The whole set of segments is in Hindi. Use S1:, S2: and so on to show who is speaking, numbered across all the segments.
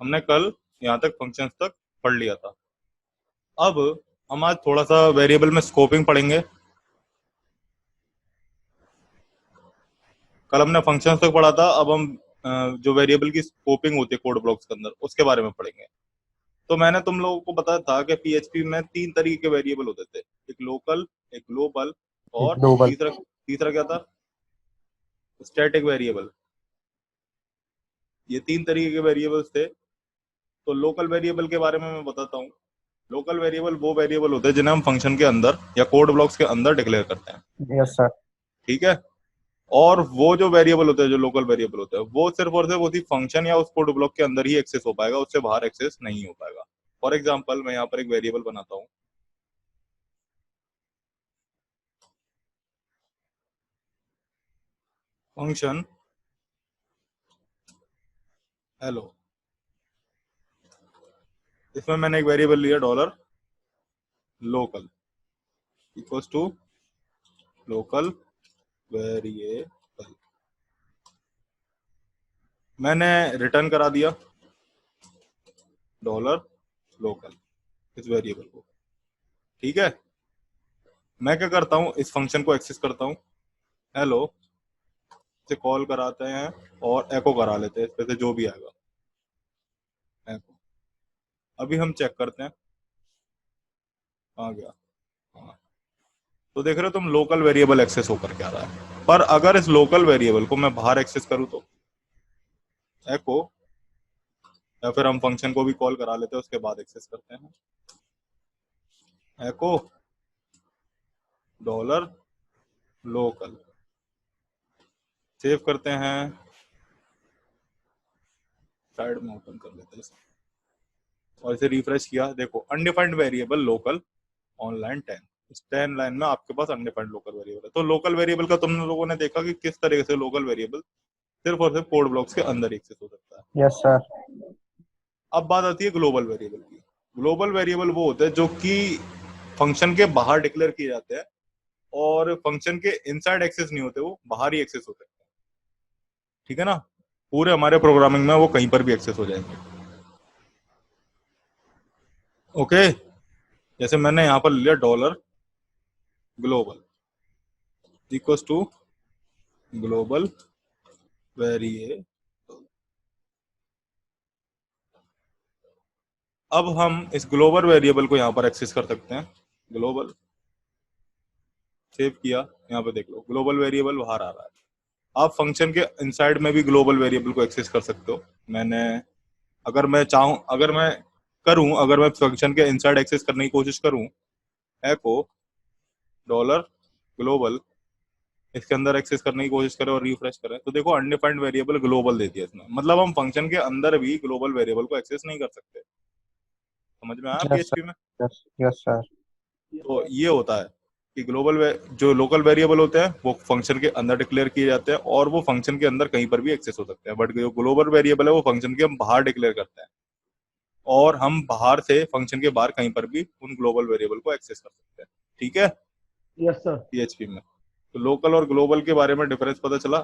S1: हमने कल यहाँ तक फंक्शंस तक पढ़ लिया था। अब हम आज थोड़ा सा वेरिएबल में स्कोपिंग पढ़ेंगे। कल हमने फंक्शंस तक पढ़ा था, अब हम जो वेरिएबल की स्कोपिंग होती है कोड ब्लॉक्स के अंदर उसके बारे में पढ़ेंगे। तो मैंने तुम लोगों को बताया था कि पीएचपी में 3 तरीके के वेरिएबल होते थे, एक लोकल, एक ग्लोबल और
S2: ग्लोबल।
S1: तीसरा तीसरा क्या था? Static variable. ये 3 तरीके के वेरिएबल्स थे। तो लोकल वेरिएबल के बारे में मैं बताता हूँ। लोकल वेरिएबल वो वेरिएबल होते हैं जिन्हें हम फंक्शन के अंदर या कोड ब्लॉक्स के अंदर डिक्लेयर करते हैं।
S2: Yes sir.
S1: ठीक है। और वो जो वेरिएबल होते हैं, जो लोकल वेरिएबल होते हैं, वो सिर्फ और सिर्फ उसी फंक्शन या उस कोड ब्लॉक के अंदर ही एक्सेस हो पाएगा, उससे बाहर एक्सेस नहीं हो पाएगा। फॉर एग्जाम्पल, मैं यहाँ पर एक वेरिएबल बनाता हूँ। फंक्शन हेलो, इसमें मैंने एक वेरिएबल लिया dollar local equals to local variable. मैंने रिटर्न करा दिया डॉलर लोकल इस वेरिएबल को। ठीक है। मैं क्या करता हूँ, इस फंक्शन को एक्सेस करता हूँ, हेलो से कॉल कराते हैं और एको करा लेते हैं, इसमें से जो भी आएगा एको। अभी हम चेक करते हैं आ गया। हाँ। तो देख रहे हो तुम, लोकल वेरिएबल एक्सेस होकर क्या रहा है। पर अगर इस लोकल वेरिएबल को मैं बाहर एक्सेस करूँ तो एको, या फिर हम फंक्शन को भी कॉल करा लेते हैं उसके बाद एक्सेस करते हैं एको डॉलर लोकल। सेव करते हैं, साइड में ओपन कर लेते हैं इसे, और इसे रिफ्रेश किया। देखो, अनडिफाइंड वेरिएबल लोकल ऑनलाइन 10। इस 10 लाइन में आपके पास अनडिफाइंड लोकल वेरिएबल है। तो लोकल वेरिएबल का तुम लोगों ने देखा कि किस तरीके से लोकल वेरिएबल सिर्फ और सिर्फ कोड ब्लॉक्स के अंदर एक्सेस हो सकता है।
S2: Yes sir.
S1: अब बात आती है ग्लोबल वेरिएबल की। ग्लोबल वेरिएबल वो होते हैं जो कि फंक्शन के बाहर डिक्लेयर किए जाते हैं और फंक्शन के इनसाइड एक्सेस नहीं होते, वो बाहर ही एक्सेस होते हैं। ठीक है ना। पूरे हमारे प्रोग्रामिंग में वो कहीं पर भी एक्सेस हो जाएंगे। ओके। जैसे मैंने यहां पर लिया dollar global equals to global variable. अब हम इस ग्लोबल वेरिएबल को यहां पर एक्सेस कर सकते हैं। ग्लोबल सेव किया, यहाँ पे देख लो ग्लोबल वेरिएबल बाहर आ रहा है। आप फंक्शन के इनसाइड में भी ग्लोबल वेरिएबल को एक्सेस कर सकते हो। मैंने, अगर मैं चाहूँ, अगर मैं फंक्शन के इनसाइड एक्सेस करने की कोशिश करूँ, एको डॉलर ग्लोबल, इसके अंदर एक्सेस करने की कोशिश करें और रिफ्रेश करें, तो देखो अनडिफाइंड वेरिएबल ग्लोबल दे दिया इसने। मतलब हम फंक्शन के अंदर भी ग्लोबल वेरिएबल को एक्सेस नहीं कर सकते। समझ में आया
S2: यस
S1: पीएचपी में?
S2: सर। Yes yes sir.
S1: तो ये होता है कि जो लोकल वेरिएबल होते हैं वो फंक्शन के अंदर डिक्लेयर किए जाते हैं और वो फंक्शन के अंदर कहीं पर भी एक्सेस हो सकते हैं। बट जो ग्लोबल वेरिएबल है वो फंक्शन के हम बाहर डिक्लेयर करते हैं और हम बाहर से, फंक्शन के बाहर कहीं पर भी उन ग्लोबल वेरिएबल को एक्सेस कर सकते हैं। ठीक है।
S3: Yes sir.
S1: पीएचपी में तो लोकल और ग्लोबल के बारे में डिफरेंस पता चला।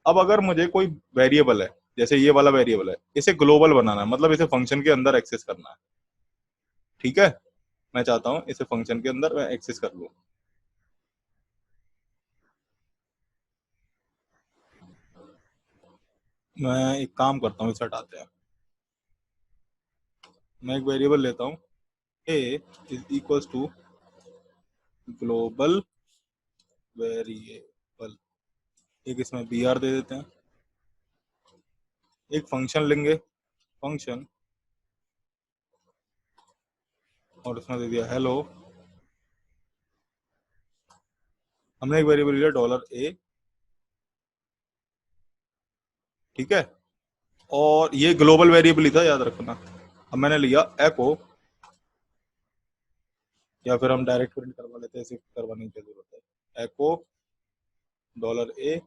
S1: अब अगर मुझे कोई वेरिएबल है, जैसे ये वाला वेरिएबल है, इसे ग्लोबल बनाना है, मतलब इसे फंक्शन के अंदर एक्सेस करना है। ठीक है। मैं चाहता हूं इसे फंक्शन के अंदर मैं एक्सेस कर लूं। मैं एक काम करता हूँ, इसे हटाते हैं। मैं एक वेरिएबल लेता हूँ, A is equals to global variable, एक इसमें बी आर दे देते हैं। एक फंक्शन लेंगे, फंक्शन, और उसमें दे दिया हेलो। हमने एक वेरिएबल लिया डॉलर ए। ठीक है। और ये ग्लोबल वेरिएबल ही था, याद रखना। अब मैंने लिया एको, या फिर हम डायरेक्ट प्रिंट करवा लेते हैं, ऐसे करवाने की जरूरत है। एको डॉलर ए,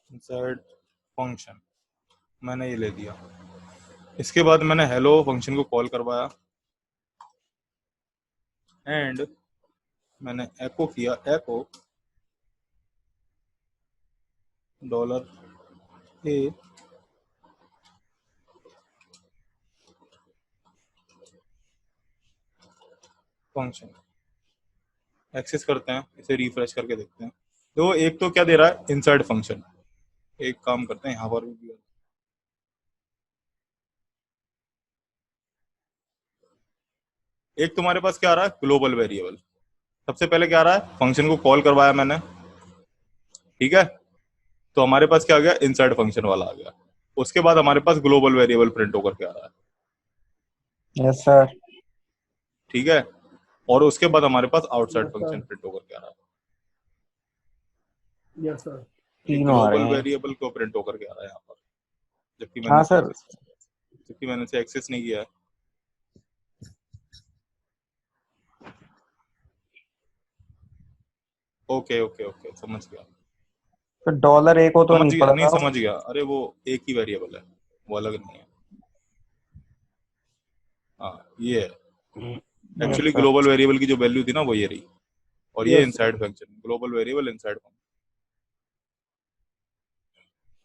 S1: इंसर्ट फंक्शन, मैंने ये ले दिया। इसके बाद मैंने हेलो फंक्शन को कॉल करवाया। एंड मैंने एको किया, एको डॉलर ए फंक्शन। एक्सेस करते हैं, इसे रिफ्रेश करके देखते हैं। तो एक तो क्या दे रहा है, इनसाइड फंक्शन। एक काम करते हैं, यहाँ पर भी एक तुम्हारे पास क्या आ रहा है, ग्लोबल वेरिएबल। सबसे पहले क्या आ रहा है, फंक्शन को कॉल करवाया मैंने, ठीक है, तो हमारे पास क्या आ गया, इनसाइड फंक्शन वाला आ गया। उसके बाद हमारे पास ग्लोबल वेरिएबल प्रिंट होकर के आ रहा है,
S2: यस सर।
S1: ठीक है, और उसके बाद हमारे पास outside
S3: Yes,
S1: function
S3: sir.
S1: Print होकर के आ रहा है।
S3: Yes, sir.
S1: ये
S2: तीनों आ रहे
S1: ग्लोबल
S2: हैं।
S1: वेरिएबल को प्रिंट होकर के आ रहा है यहाँ पर, जबकि मैंने
S2: हाँ
S1: इसे
S2: सर।
S1: एक्सेस जबकि मैंने इसे एक्सेस नहीं किया है। ओके ओके ओके, समझ गया,
S2: तो डॉलर ए को तो
S1: समझ
S2: नहीं
S1: गया,
S2: पढ़
S1: नहीं
S2: रहा हूँ।
S1: समझ गया। अरे वो एक ही वेरिएबल है, वो अलग नहीं है। हाँ ये है,
S2: yes
S1: actually
S2: sir.
S1: Global variable की जो वैल्यू थी ना वो ये रही, और ये
S3: Yes,
S1: inside function, global variable inside function.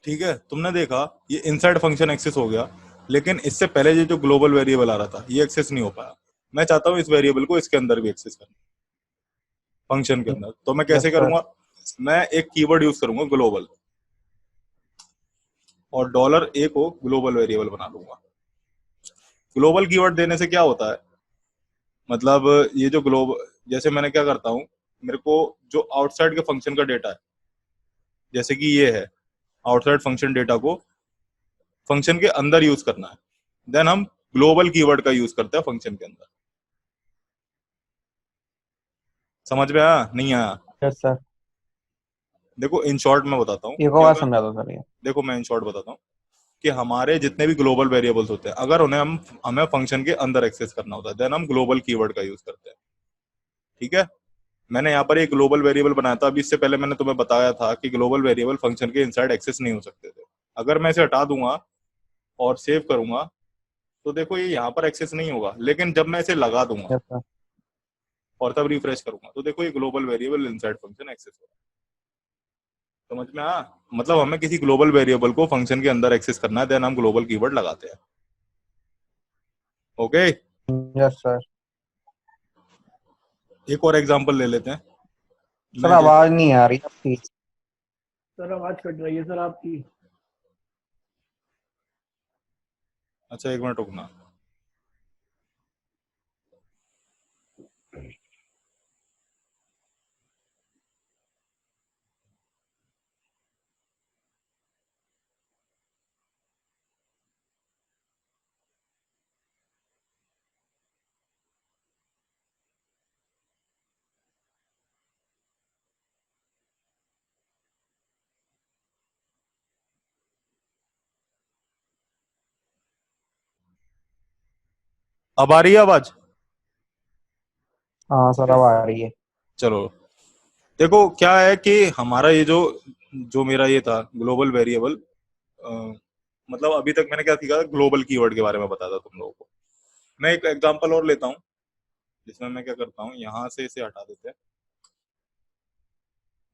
S1: ठीक है, तुमने देखा ये इनसाइड फंक्शन एक्सेस हो गया, लेकिन इससे पहले ये जो ग्लोबल वेरिएबल आ रहा था ये एक्सेस नहीं हो पाया। मैं चाहता हूँ इस वेरिएबल को इसके अंदर भी एक्सेस करना, फंक्शन के अंदर। तो मैं कैसे
S2: यस सर।
S1: करूंगा, मैं एक कीवर्ड यूज करूंगा ग्लोबल, और डॉलर ए को ग्लोबल वेरिएबल बना लूंगा। ग्लोबल कीवर्ड देने से क्या होता है, मतलब ये जो ग्लोबल, जैसे मैंने क्या करता हूँ, मेरे को जो आउटसाइड के फंक्शन का डेटा है, जैसे कि ये है, आउटसाइड फंक्शन डेटा को फंक्शन के अंदर यूज करना है, देन हम ग्लोबल कीवर्ड का यूज करते हैं फंक्शन के अंदर। समझ में आया, नहीं आया?
S2: Yes sir.
S1: देखो इन शॉर्ट मैं बताता हूँ
S2: एक और
S1: कि
S2: बार
S1: अगर,
S2: समझा दो सर ये।
S1: देखो मैं इन शॉर्ट बताता हूँ कि हमारे जितने भी ग्लोबल वेरिएबल्स होते हैं, अगर उन्हें हमें फंक्शन के अंदर एक्सेस करना होता है, देन हम ग्लोबल कीवर्ड का यूज करते हैं, ठीक है। मैंने यहाँ पर एक ग्लोबल वेरिएबल बनाया था, अभी इससे पहले मैंने तुम्हें बताया था कि ग्लोबल वेरिएबल फंक्शन के इनसाइड एक्सेस नहीं हो सकते थे। अगर मैं इसे हटा दूंगा और सेव करूंगा, तो देखो ये यहाँ पर एक्सेस नहीं होगा, लेकिन जब मैं इसे लगा दूंगा
S2: यस सर।
S1: और तब रिफ्रेश करूंगा, तो देखो ये global variable inside function access होगा। समझ में आया, मतलब हमें किसी ग्लोबल वेरिएबल को फंक्शन के अंदर एक्सेस करना है, देन हम ग्लोबल कीवर्ड लगाते हैं। Okay,
S2: yes sir.
S1: एक और एग्जांपल ले लेते हैं।
S2: सर
S1: मैं
S2: आवाज नहीं आ रही आपकी।
S3: सर आवाज कट रही है सर आपकी।
S1: अच्छा एक मिनट रुकना। अब आ रही है आवाज?
S2: हाँ सर अब आ रही है।
S1: चलो, देखो क्या है कि हमारा ये जो जो मेरा ये था ग्लोबल वेरिएबल, मतलब अभी तक मैंने क्या सीखा, ग्लोबल कीवर्ड के बारे में बताया था तुम लोगों को। मैं एक एग्जांपल और लेता हूँ, जिसमें मैं क्या करता हूँ, यहाँ से इसे हटा देते हैं,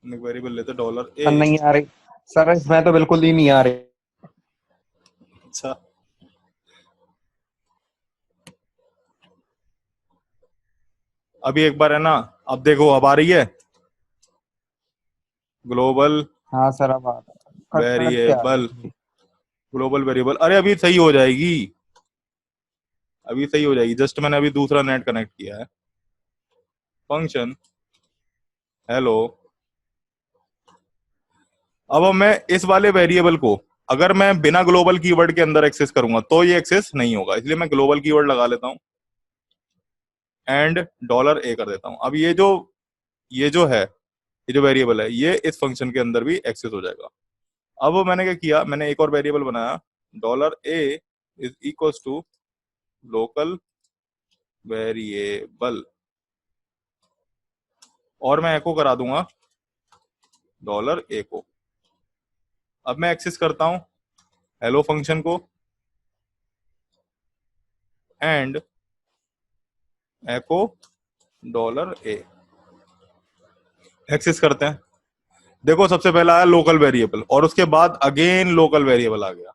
S1: हम एक वेरिएबल लेते हैं डॉलर
S2: सर
S1: ए।
S2: नहीं आ रही सर, इसमें तो बिल्कुल ही नहीं आ रही।
S1: अच्छा, अभी एक बार है ना, अब देखो अब आ रही है ग्लोबल
S2: हाँ सर अब आ रहा है। कट कट के आ
S1: वेरिएबल,
S2: रही है।
S1: Global variable. अरे अभी सही हो जाएगी, अभी सही हो जाएगी, जस्ट मैंने अभी दूसरा नेट कनेक्ट किया है। फंक्शन हेलो, अब मैं इस वाले वेरिएबल को अगर मैं बिना ग्लोबल कीवर्ड के अंदर एक्सेस करूंगा तो ये एक्सेस नहीं होगा, इसलिए मैं ग्लोबल कीवर्ड लगा लेता हूं एंड डॉलर ए कर देता हूं। अब ये जो है, ये जो वेरिएबल है, ये इस फंक्शन के अंदर भी एक्सेस हो जाएगा। अब मैंने क्या किया, मैंने एक और वेरिएबल बनाया, dollar a is equal to local variable, और मैं एको करा दूंगा डॉलर ए को। अब मैं एक्सेस करता हूं हेलो फंक्शन को and echo dollar a access करते हैं। देखो सबसे पहला आया लोकल वेरिएबल और उसके बाद अगेन लोकल वेरिएबल आ गया।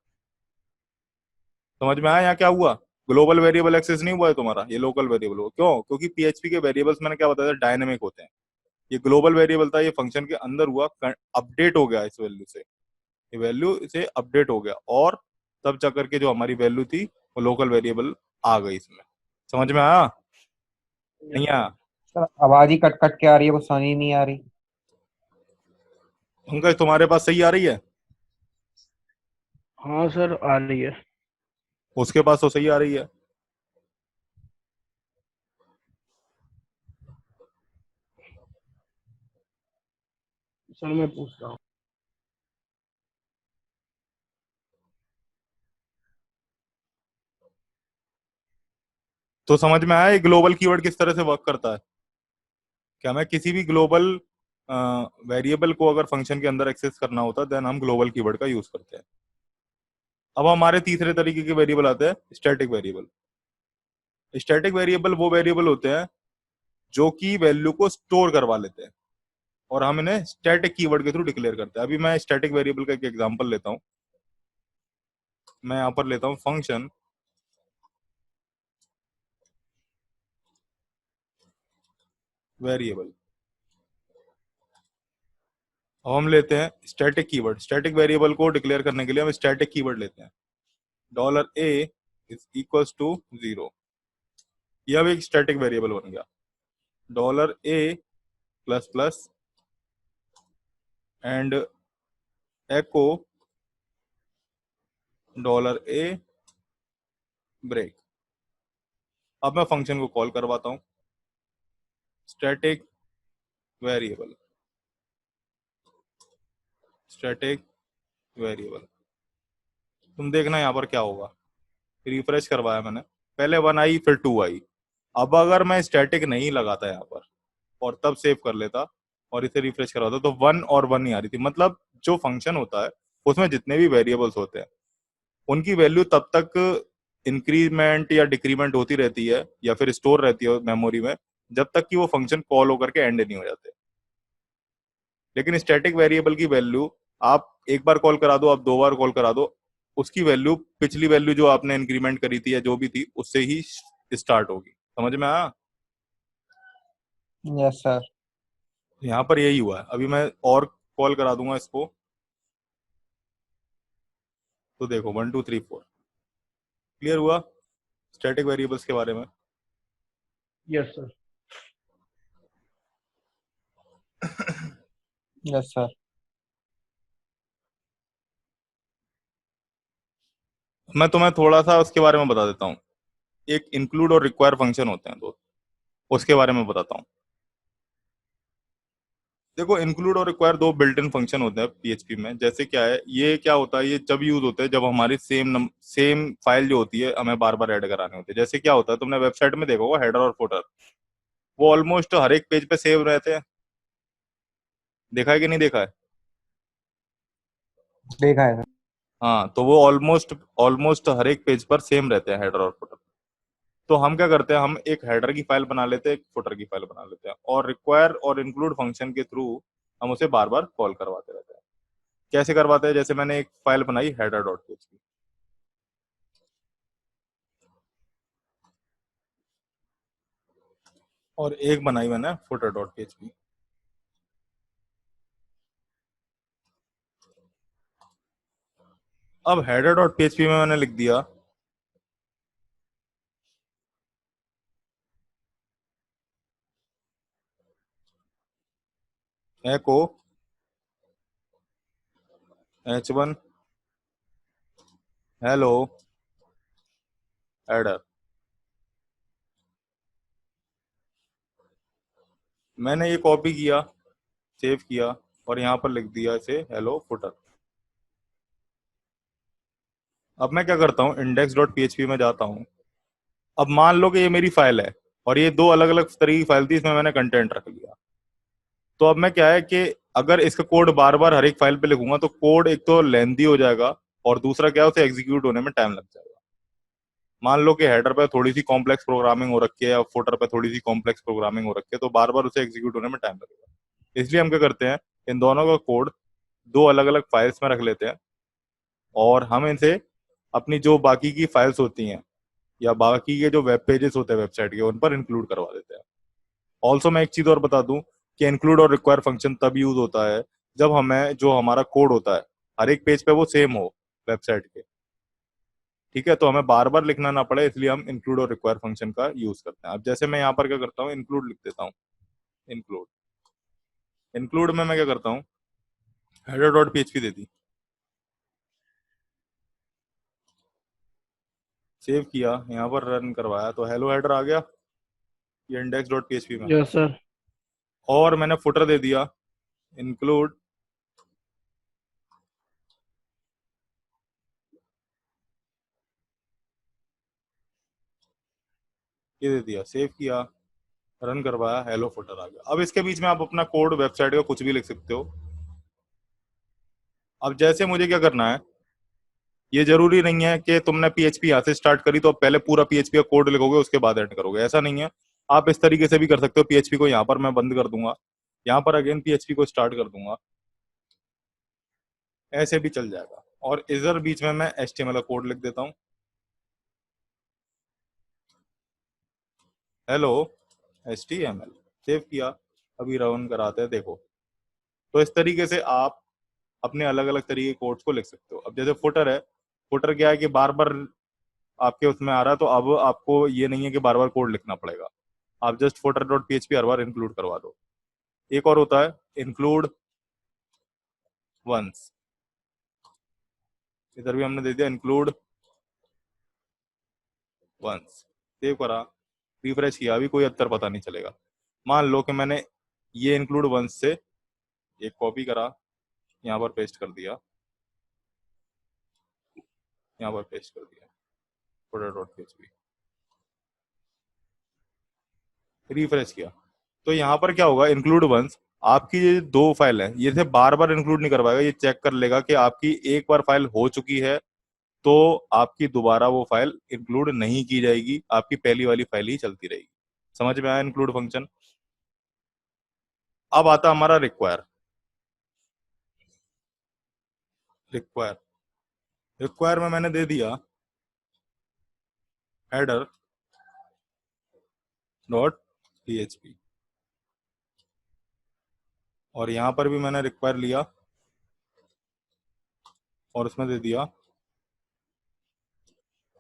S1: समझ में आया यहाँ क्या हुआ? ग्लोबल वेरिएबल एक्सेस नहीं हुआ है तुम्हारा, ये लोकल वेरिएबल हुआ। क्यों? क्योंकि पीएचपी के वेरिएबल्स मैंने क्या बताया था, डायनेमिक होते हैं। ये ग्लोबल वेरिएबल था, ये फंक्शन के अंदर हुआ, अपडेट हो गया इस वैल्यू से, ये वैल्यू से अपडेट हो गया और तब जा करके जो हमारी वैल्यू थी वो लोकल वेरिएबल आ गई इसमें। समझ में आया? नहीं आया?
S2: सर आवाज ही कट कट के आ रही है, कुछ समझ ही नहीं आ रही।
S1: पंकज तुम्हारे पास सही आ रही है?
S3: हाँ सर आ रही है।
S1: उसके पास तो सही आ रही है।
S3: सर मैं पूछता हूँ।
S1: तो समझ में आया ये ग्लोबल कीवर्ड किस तरह से वर्क करता है? क्या मैं किसी भी ग्लोबल वेरिएबल को अगर फंक्शन के अंदर एक्सेस करना होता है देन हम ग्लोबल कीवर्ड का यूज करते हैं। अब हमारे तीसरे तरीके के वेरिएबल आते हैं स्टैटिक वेरिएबल। स्टैटिक वेरिएबल वो वेरिएबल होते हैं जो कि वैल्यू को स्टोर करवा लेते हैं और हम इन्हें स्टैटिक कीवर्ड के थ्रू डिक्लेयर करते हैं। अभी मैं स्टैटिक वेरिएबल का एक एग्जांपल लेता हूं। मैं यहां पर लेता हूं फंक्शन वेरिएबल। अब हम लेते हैं स्टैटिक कीवर्ड। स्टैटिक वेरिएबल को डिक्लेयर करने के लिए हम स्टैटिक कीवर्ड लेते हैं। Dollar a is equals to 0। यह अब एक स्टैटिक वेरिएबल बन गया। Dollar a plus plus and echo dollar a break. अब मैं फंक्शन को कॉल करवाता हूं स्टैटिक वेरिएबल। स्टैटिक वेरिएबल, तुम देखना यहाँ पर क्या होगा। रिफ्रेश करवाया मैंने, पहले 1 आई फिर 2 आई। अब अगर मैं स्टैटिक नहीं लगाता यहाँ पर और तब सेव कर लेता और इसे रिफ्रेश करवाता तो 1 और 1 नहीं आ रही थी। मतलब जो फंक्शन होता है उसमें जितने भी वेरिएबल्स होते हैं उनकी वैल्यू तब तक इंक्रीमेंट या डिक्रीमेंट होती रहती है या फिर स्टोर रहती है मेमोरी में जब तक कि वो फंक्शन कॉल होकर के एंड नहीं हो जाते। लेकिन स्टैटिक वेरिएबल की वैल्यू आप एक बार कॉल करा दो, आप 2 बार कॉल करा दो, उसकी वैल्यू पिछली वैल्यू जो आपने इंक्रीमेंट करी थी या जो भी थी उससे ही स्टार्ट होगी। समझ में आया?
S2: Yes sir.
S1: यहाँ पर यही हुआ है। अभी मैं और कॉल करा दूंगा इसको तो देखो 1 2 3 4 क्लियर हुआ स्टैटिक वेरिएबल्स के बारे में।
S3: Yes sir.
S2: Yes sir.
S1: मैं तुम्हें थोड़ा सा उसके बारे में बता देता हूँ। एक इंक्लूड और रिक्वायर फंक्शन होते हैं दो, उसके बारे में बताता हूँ। देखो इंक्लूड और रिक्वायर दो बिल्ट इन फंक्शन होते हैं पीएचपी में। जैसे क्या है, ये क्या होता है, ये जब यूज होते हैं जब हमारी सेम फाइल जो होती है हमें बार बार ऐड कराने होते हैं। जैसे क्या होता है, तुमने वेबसाइट में देखा होगा हेडर और फुटर, वो ऑलमोस्ट हर एक पेज पे सेव रहते हैं। देखा है कि नहीं देखा है?
S2: देखा है सर।
S1: हाँ, तो वो ऑलमोस्ट ऑलमोस्ट हर एक पेज पर सेम रहते हैं हेडर और फुटर। तो हम क्या करते हैं, हम एक हेडर की फाइल बना लेते हैं, एक फुटर की फाइल बना लेते हैं और रिक्वायर और इंक्लूड फंक्शन के थ्रू हम उसे बार बार कॉल करवाते रहते हैं। कैसे करवाते हैं? जैसे मैंने एक फाइल बनाई हेडर डॉट पीएचपी और एक बनाई मैंने फुटर डॉट पीएचपी। अब हेडर डॉट पीएचपी में मैंने लिख दिया एको h1 हेलो हेडर। मैंने ये कॉपी किया, सेव किया और यहाँ पर लिख दिया इसे हेलो फुटर। अब मैं क्या करता हूँ, इंडेक्स डॉट पीएचपी में जाता हूँ। अब मान लो कि ये मेरी फाइल है और ये दो अलग अलग तरह की फाइल थी, इसमें मैंने कंटेंट रख लिया। तो अब मैं क्या है कि अगर इसका कोड बार बार हर एक फाइल पे लिखूंगा तो कोड एक तो लेंदी हो जाएगा और दूसरा क्या है, उसे एग्जीक्यूट होने में टाइम लग जाएगा। मान लो कि हेडर पे थोड़ी सी कॉम्प्लेक्स प्रोग्रामिंग हो रखी है या फुटर पे थोड़ी सी कॉम्प्लेक्स प्रोग्रामिंग हो रखी है, तो बार बार उसे एग्जीक्यूट होने में टाइम लगेगा। इसलिए हम क्या करते हैं, इन दोनों का कोड दो अलग अलग फाइल्स में रख लेते हैं और हम इनसे अपनी जो बाकी की फाइल्स होती हैं या बाकी के जो वेब पेजेस होते हैं वेबसाइट के, उन पर इंक्लूड करवा देते हैं। ऑल्सो मैं एक चीज और बता दूं कि इंक्लूड और रिक्वायर फंक्शन तब यूज होता है जब हमें जो हमारा कोड होता है हर एक पेज पे वो सेम हो वेबसाइट के। ठीक है, तो हमें बार बार लिखना ना पड़े, इसलिए हम इंक्लूड और रिक्वायर फंक्शन का यूज करते हैं। अब जैसे मैं यहाँ पर क्या करता हूँ, इंक्लूड लिख देता हूँ। इंक्लूड इंक्लूड में मैं क्या करता हूँ, हेडर डॉट पीएचपी दे दी, सेव किया, यहाँ पर रन करवाया तो हेलो हेडर आ गया ये इंडेक्स डॉट पीएचपी में।
S3: Yes sir.
S1: और मैंने फुटर दे दिया इंक्लूड, ये दे दिया, सेव किया, रन करवाया, हेलो फुटर आ गया। अब इसके बीच में आप अपना कोड वेबसाइट का कुछ भी लिख सकते हो। अब जैसे मुझे क्या करना है, ये जरूरी नहीं है कि तुमने पीएचपी यहाँ से स्टार्ट करी तो अब पहले पूरा पीएचपी का कोड लिखोगे उसके बाद एंड करोगे, ऐसा नहीं है। आप इस तरीके से भी कर सकते हो, पीएचपी को यहाँ पर मैं बंद कर दूंगा, यहाँ पर अगेन पीएचपी को स्टार्ट कर दूंगा, ऐसे भी चल जाएगा। और इधर बीच में मैं एचटीएमएल का कोड लिख देता हूँ, हेलो एचटीएमएल, सेव किया, अभी रन कराते हैं, देखो। तो इस तरीके से आप अपने अलग अलग तरीके के कोड्स को लिख सकते हो। अब जैसे फुटर है, फुटर क्या है कि बार बार आपके उसमें आ रहा है, तो अब आपको ये नहीं है कि बार बार कोड लिखना पड़ेगा, आप जस्ट फुटर डॉट पीएचपी हर बार इंक्लूड करवा दो। एक और होता है इंक्लूड वंस, इधर भी हमने दे दिया इंक्लूड वंस, सेव करा, रिफ्रेश किया, अभी कोई अंतर पता नहीं चलेगा। मान लो कि मैंने ये इंक्लूड वंस से एक कॉपी करा, यहाँ पर पेस्ट कर दिया, यहाँ पर पेस्ट कर दिया, फुटर डॉट पीएचपी, रिफ्रेश किया, तो यहाँ पर क्या होगा, इंक्लूड वंस आपकी ये दो फाइल है, ये से बार बार इंक्लूड नहीं करवाएगा, ये चेक कर लेगा कि आपकी एक बार फाइल हो चुकी है तो आपकी दोबारा वो फाइल इंक्लूड नहीं की जाएगी, आपकी पहली वाली फाइल ही चलती रहेगी। समझ में आया इंक्लूड फंक्शन? अब आता हमारा रिक्वायर। रिक्वायर रिक्वायर में मैंने दे दिया हेडर डॉट पीएचपी, और यहां पर भी मैंने रिक्वायर लिया और उसमें दे दिया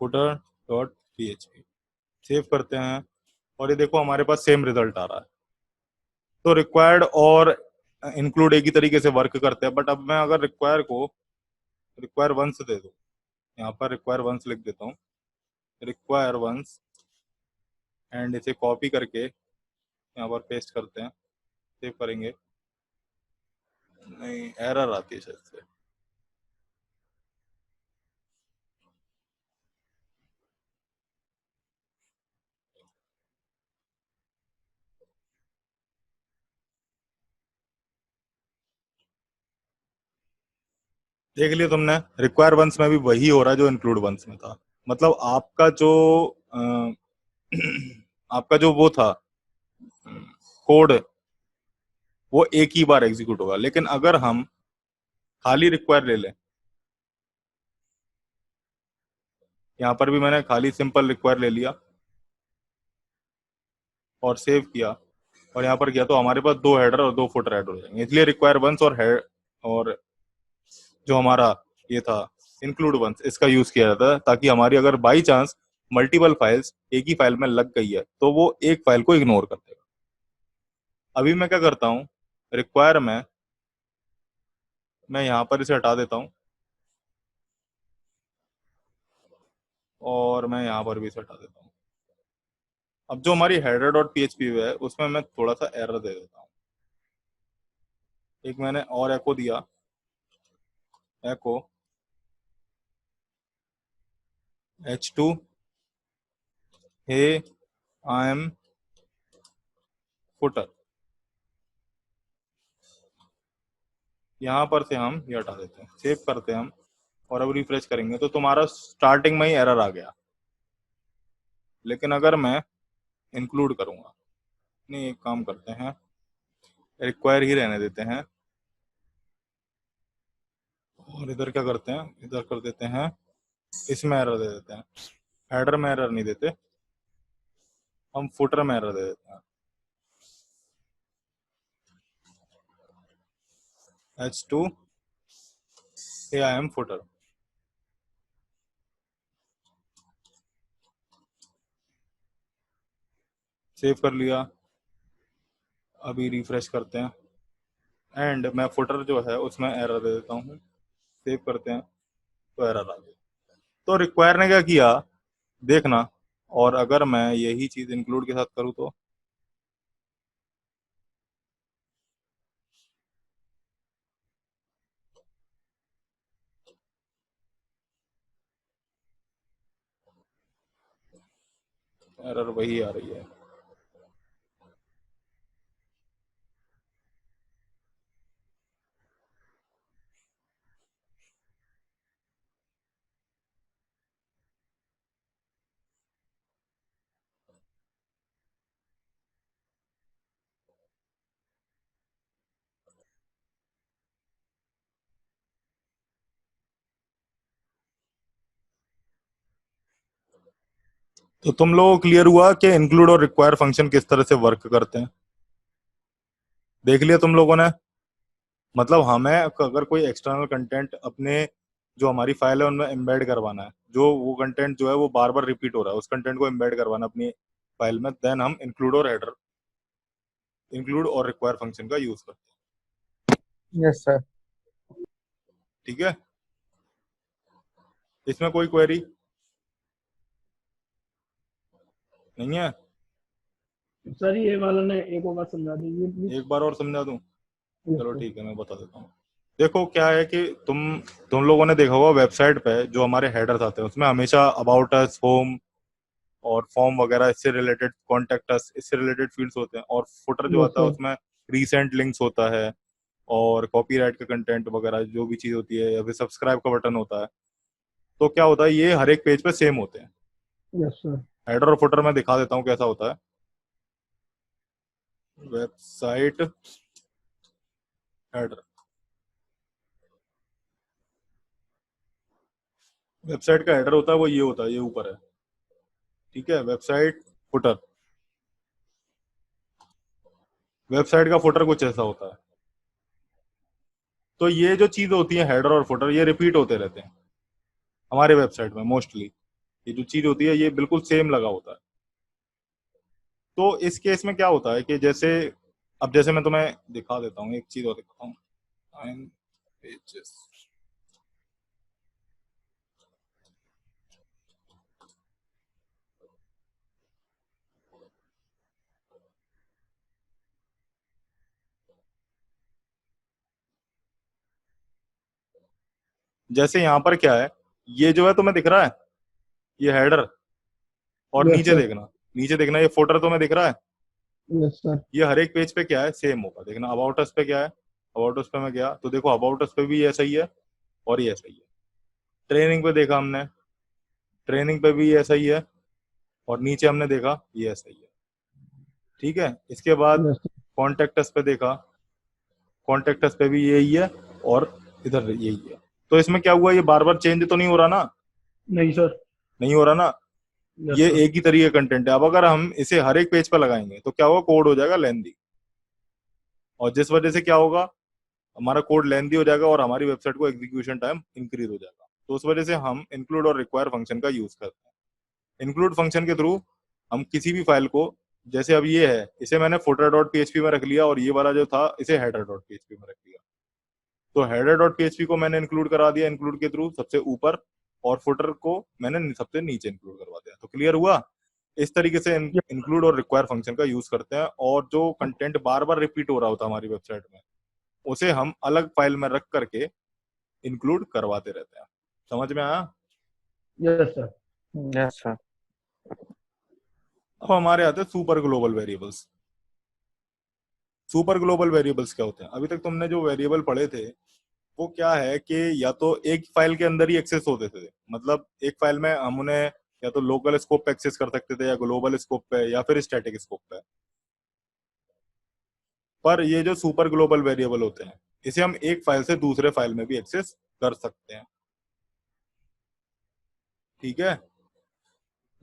S1: फुटर डॉट पीएचपी, सेव करते हैं, और ये देखो हमारे पास सेम रिजल्ट आ रहा है। तो रिक्वायर्ड और इंक्लूड एक ही तरीके से वर्क करते हैं, बट अब मैं अगर रिक्वायर को रिक्वायर वंस दे दूं, यहाँ पर रिक्वायर वंस लिख देता हूँ, रिक्वायर वंस, एंड इसे कॉपी करके यहाँ पर पेस्ट करते हैं, सेव करेंगे, नहीं एरर आती है शायद से। देख लिया तुमने, रिक्वायर वंस में भी वही हो रहा है जो इंक्लूड वंस में था। मतलब आपका जो आपका जो वो था कोड, वो एक ही बार एग्जीक्यूट होगा, लेकिन अगर हम खाली रिक्वायर ले लें, यहाँ पर भी मैंने खाली सिंपल रिक्वायर ले लिया और सेव किया और यहाँ पर किया, तो हमारे पास दो हेडर और दो फुटर ऐड हो जाएंगे। इसलिए रिक्वायर वंस और हेड और जो हमारा ये था इंक्लूड वंस, इसका यूज किया जाता है ताकि हमारी अगर बाई चांस मल्टीपल फाइल्स एक ही फाइल में लग गई है तो वो एक फाइल को इग्नोर कर देगा। अभी मैं क्या करता हूँ, रिक्वायर में मैं यहाँ पर इसे हटा देता हूँ और मैं यहाँ पर भी इसे हटा देता हूँ। अब जो हमारी हेडर डॉट पीएचपी है उसमें मैं थोड़ा सा एरर दे देता हूँ। एक मैंने और एको दिया, एको h2 hey I am footer, यहाँ पर से हम ये हटा देते हैं, सेव करते हैं हम, और अब रिफ्रेश करेंगे तो तुम्हारा स्टार्टिंग में ही एरर आ गया। लेकिन अगर मैं इंक्लूड करूंगा, नहीं एक काम करते हैं, रिक्वायर ही रहने देते हैं, और इधर क्या करते हैं, इधर कर देते हैं, इसमें एरर दे देते हैं, हेडर में एरर नहीं देते, हम फुटर में एरर दे देते हैं, h2 am footer। सेव कर लिया, अभी रिफ्रेश करते हैं, एंड मैं फुटर जो है उसमें एरर दे देता हूँ, सेव करते हैं, तो एरर आ गई। तो रिक्वायर ने क्या किया देखना, और अगर मैं यही चीज इंक्लूड के साथ करूँ तो एरर वही आ रही है। तो तुम लोगों को क्लियर हुआ कि इंक्लूड और रिक्वायर फंक्शन किस तरह से वर्क करते हैं, देख लिया तुम लोगों ने। मतलब हमें अगर कोई एक्सटर्नल कंटेंट अपने जो हमारी फाइल है उनमें एम्बेड करवाना है, जो वो कंटेंट जो है वो बार बार रिपीट हो रहा है, उस कंटेंट को एम्बेड करवाना अपनी फाइल में, देन हम इंक्लूड और रिक्वायर फंक्शन का यूज करते हैं।
S2: Yes sir.
S1: ठीक है, इसमें कोई क्वेरी नहीं है?
S3: सर ये वाला ने एक और बार समझा दीजिए प्लीज।
S1: एक बार और समझा दूं?
S3: यस
S1: चलो
S3: सर।
S1: ठीक है, मैं बता देता हूँ। देखो क्या है कि तुम लोगों ने देखा होगा वेबसाइट पे जो हमारे हेडर्स आते हैं उसमें हमेशा अबाउट अस, होम और फॉर्म वगैरह इससे रिलेटेड, कॉन्टेक्ट अस इससे रिलेटेड फील्ड्स होते हैं, और फुटर जो
S3: यस
S1: आता है
S3: सर।
S1: उसमें रीसेंट लिंक्स होता है, और कॉपीराइट का कंटेंट वगैरह जो भी चीज होती है, या फिर सब्सक्राइब का बटन होता है। तो क्या होता है, ये हर एक पेज पे सेम होते हैं।
S3: Yes sir.
S1: हेडर और फुटर में दिखा देता हूँ कैसा होता है। वेबसाइट हेडर, वेबसाइट का हेडर होता है वो ये होता है, ये ऊपर है। ठीक है, वेबसाइट फुटर, वेबसाइट का फुटर कुछ ऐसा होता है। तो ये जो चीज होती है हेडर और फुटर, ये रिपीट होते रहते हैं हमारे वेबसाइट में मोस्टली। ये जो चीज होती है ये बिल्कुल सेम लगा होता है। तो इस केस में क्या होता है कि जैसे, अब जैसे मैं तुम्हें दिखा देता हूँ, एक चीज और दिखाता हूँ, टाइम पेजेस। जैसे यहाँ पर क्या है, ये जो है तुम्हें दिख रहा है, ये हेडर, और
S3: यस
S1: नीचे
S3: सर।
S1: देखना, नीचे देखना, ये फुटर तुम्हें दिख रहा है।
S3: Yes sir.
S1: ये हर एक पेज पे क्या है, सेम होगा। देखना अबाउट अस पे क्या है, अबाउट अस पे मैं गया तो देखो अबाउट अस पे भी ऐसा ही है, और ये ऐसा ही है। ट्रेनिंग पे देखा हमने, ट्रेनिंग पे भी ऐसा ही है, और नीचे हमने देखा ये ऐसा ही है। ठीक है, इसके बाद
S3: यस सर।
S1: कॉन्टेक्ट अस पे देखा, कॉन्टेक्ट अस पे भी यही है, और इधर यही है। तो इसमें क्या हुआ, ये बार बार चेंज तो नहीं हो रहा ना?
S3: नहीं सर।
S1: नहीं हो रहा ना?
S3: यस
S1: ये
S3: सर।
S1: एक ही तरीके का कंटेंट है। अब अगर हम इसे हर एक पेज पर लगाएंगे तो क्या होगा, कोड हो जाएगा लेंदी, और जिस वजह से क्या होगा, हमारा कोड लेंदी हो जाएगा और हमारी वेबसाइट को एग्जीक्यूशन टाइम इंक्रीज हो जाएगा। तो उस वजह से हम इंक्लूड और रिक्वायर फंक्शन का यूज करते हैं। इंक्लूड फंक्शन के थ्रू हम किसी भी फाइल को, जैसे अब ये है, इसे मैंने footer डॉट पीएचपी में रख लिया, और ये वाला जो था इसे हेडर डॉट पीएचपी में रख लिया। तो हेडर डॉट पीएचपी को मैंने इंक्लूड करा दिया इंक्लूड के थ्रू सबसे ऊपर, और फुटर को मैंने सबसे नीचे इंक्लूड करवा दिया। तो क्लियर हुआ? इस तरीके से इंक्लूड और रिक्वायर फंक्शन का यूज करते हैं, और जो कंटेंट बार बार रिपीट हो रहा होता है हमारी वेबसाइट में, उसे हम अलग फाइल में रख करके इंक्लूड करवाते रहते हैं। समझ में आया?
S3: Yes sir.
S2: Yes sir.
S1: अब हमारे आते हैं super global variables. Super global variables क्या होते हैं? अभी तक तुमने जो वेरिएबल पढ़े थे वो क्या है कि या तो एक फाइल के अंदर ही एक्सेस होते थे, मतलब एक फाइल में हम उन्हें या तो लोकल स्कोप पे एक्सेस कर सकते थे, या ग्लोबल स्कोप पे, या फिर स्टैटिक स्कोप पे। पर ये जो सुपर ग्लोबल वेरिएबल होते हैं, इसे हम एक फाइल से दूसरे फाइल में भी एक्सेस कर सकते हैं। ठीक है,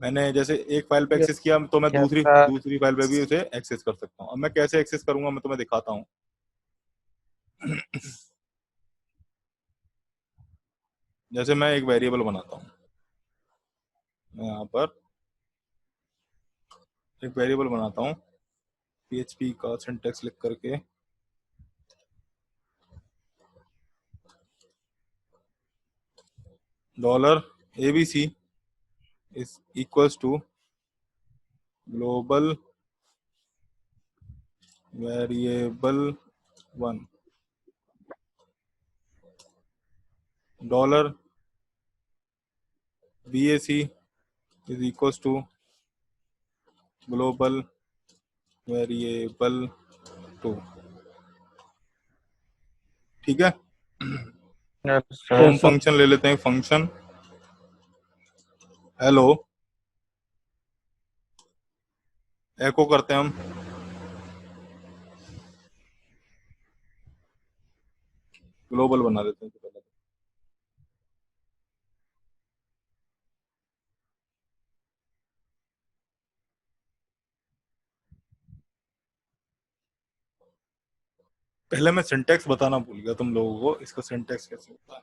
S1: मैंने जैसे एक फाइल पे एक्सेस
S2: यस
S1: किया, तो मैं
S2: यस
S1: दूसरी
S2: सर।
S1: दूसरी फाइल पे भी उसे एक्सेस कर सकता हूँ। अब मैं कैसे एक्सेस करूंगा, मैं तुम्हें दिखाता हूँ। जैसे मैं एक वेरिएबल बनाता हूँ, मैं यहाँ पर एक वेरिएबल बनाता हूँ, PHP का सिंटैक्स लिख करके, $ABC is equals to global variable 1, $BAC is equals to global variable 2। ठीक है,
S2: यस
S1: तो
S2: सर।
S1: हम फंक्शन ले लेते हैं, फंक्शन हेलो एको करते हैं हम। ग्लोबल बना देते हैं तो पहले पहले मैं सिंटैक्स बताना भूल गया तुम लोगों को, इसका सिंटैक्स कैसे होता है।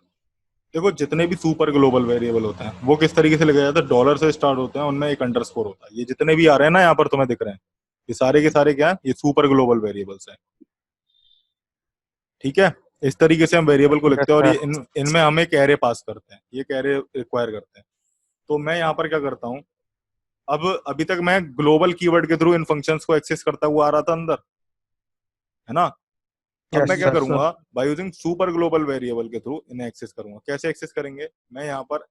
S1: देखो, जितने भी सुपर ग्लोबल वेरिएबल होते हैं वो किस तरीके से लिखे जाते हैं, डॉलर से स्टार्ट होते हैं, उनमें एक अंडरस्कोर होता है। ये जितने भी आ रहे हैं ना यहाँ पर तुम्हें दिख रहे हैं, ये सारे के सारे क्या है, ये सुपर ग्लोबल वेरिएबल्स हैं। ठीक है, इस तरीके से हम वेरिएबल को
S2: यस
S1: लिखते हैं, और ये
S2: सर।
S1: इनमें हम एक एरे पास करते हैं, ये एक एरे रिक्वायर करते हैं। तो मैं यहाँ पर क्या करता हूँ, अब अभी तक मैं ग्लोबल कीवर्ड के थ्रू इन फंक्शंस को एक्सेस करता हुआ आ रहा था अंदर, है ना। अब मैं
S2: यस
S1: क्या
S2: सर।
S1: करूंगा, by using super global variable के थ्रू इन्हें एक्सेस करूंगा। कैसे एक्सेस करेंगे, मैं यहाँ पर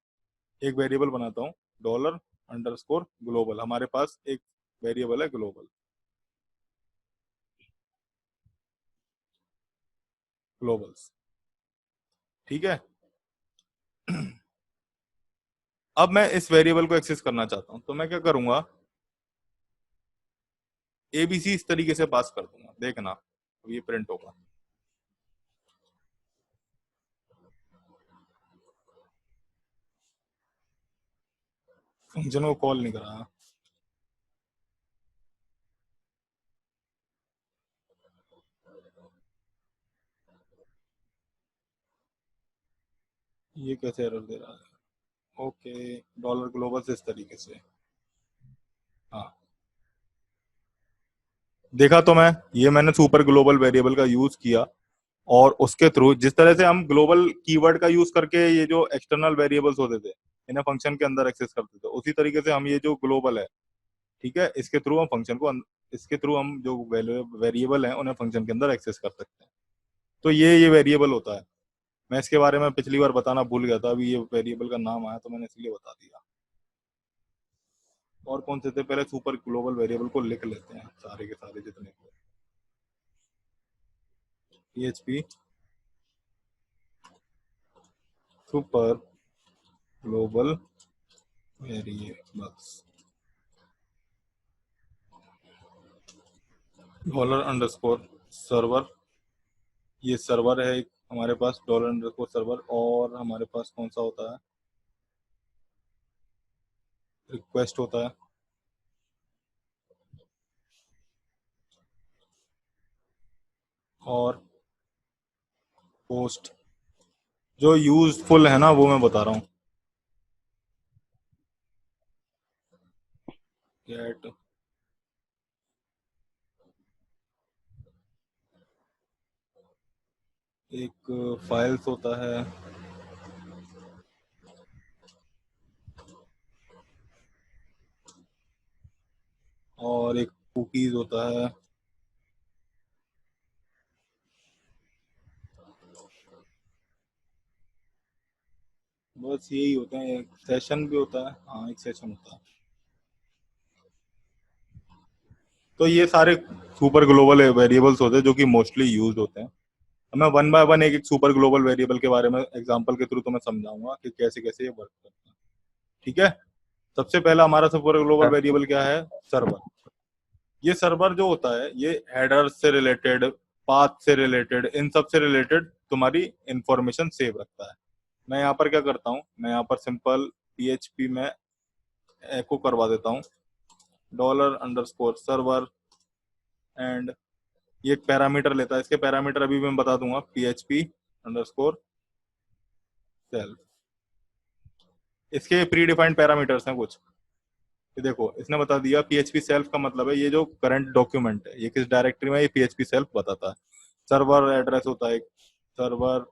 S1: एक वेरिएबल बनाता हूँ, $_ग्लोबल। हमारे पास एक वेरिएबल है ग्लोबल, ग्लोबल्स। ठीक है, अब मैं इस वेरिएबल को एक्सेस करना चाहता हूं, तो मैं क्या करूंगा, ABC इस तरीके से पास कर दूंगा। देखना, अब ये प्रिंट होगा। फंक्शन को कॉल नहीं करा, ये कैसे एरर दे रहा है। ओके, $ग्लोबल से इस तरीके से, हाँ देखा। तो मैंने सुपर ग्लोबल वेरिएबल का यूज किया, और उसके थ्रू जिस तरह से हम ग्लोबल कीवर्ड का यूज करके ये जो एक्सटर्नल वेरिएबल्स होते थे इन्हें फंक्शन के अंदर एक्सेस करते थे, उसी तरीके से हम ये जो ग्लोबल है, ठीक है, इसके थ्रू हम फंक्शन को इसके थ्रू हम जो वेरिएबल हैं उन्हें फंक्शन के अंदर एक्सेस कर सकते हैं। तो ये वेरिएबल होता है। मैं इसके बारे में पिछली बार बताना भूल गया था, अभी ये वेरिएबल का नाम आया तो मैंने इसलिए बता दिया। और कौन से थे, पहले सुपर ग्लोबल वेरिएबल को लिख लेते हैं सारे के सारे जितने थे। PHP super global variables $_server, ये सर्वर है एक हमारे पास, $_सर्वर। और हमारे पास कौन सा होता है, रिक्वेस्ट होता है, और पोस्ट। जो यूजफुल है ना वो मैं बता रहा हूँ, गेट, एक फाइल्स होता है, और एक कुकीज होता है। बस यही होते हैं, एक सेशन भी होता है, हाँ एक सेशन होता है। तो ये सारे सुपर ग्लोबल वेरिएबल्स होते हैं जो कि मोस्टली यूज होते हैं। अब मैं वन बाय वन एक एक सुपर ग्लोबल वेरिएबल के बारे में एग्जांपल के थ्रू तुम्हें समझाऊंगा कि कैसे कैसे ये वर्क करता है। ठीक है, सबसे पहला हमारा सुपर ग्लोबल
S2: हाँ।
S1: वेरिएबल क्या है? सर्वर। ये सर्वर जो होता है ये हेडर से रिलेटेड, पाथ से रिलेटेड, इन सब से रिलेटेड तुम्हारी इंफॉर्मेशन सेव रखता है। मैं यहाँ पर क्या करता हूँ, मैं यहाँ पर सिंपल PHP में एको करवा देता हूँ $_सर्वर एंड ये एक पैरामीटर लेता है। इसके पैरामीटर अभी मैं बता दूंगा, PHP_self। इसके प्री डिफाइंड पैरामीटर्स हैं कुछ। ये देखो इसने बता दिया PHP सेल्फ का मतलब है ये जो करंट डॉक्यूमेंट है ये किस डायरेक्टरी में, ये PHP सेल्फ बताता है। सर्वर एड्रेस होता है, सर्वर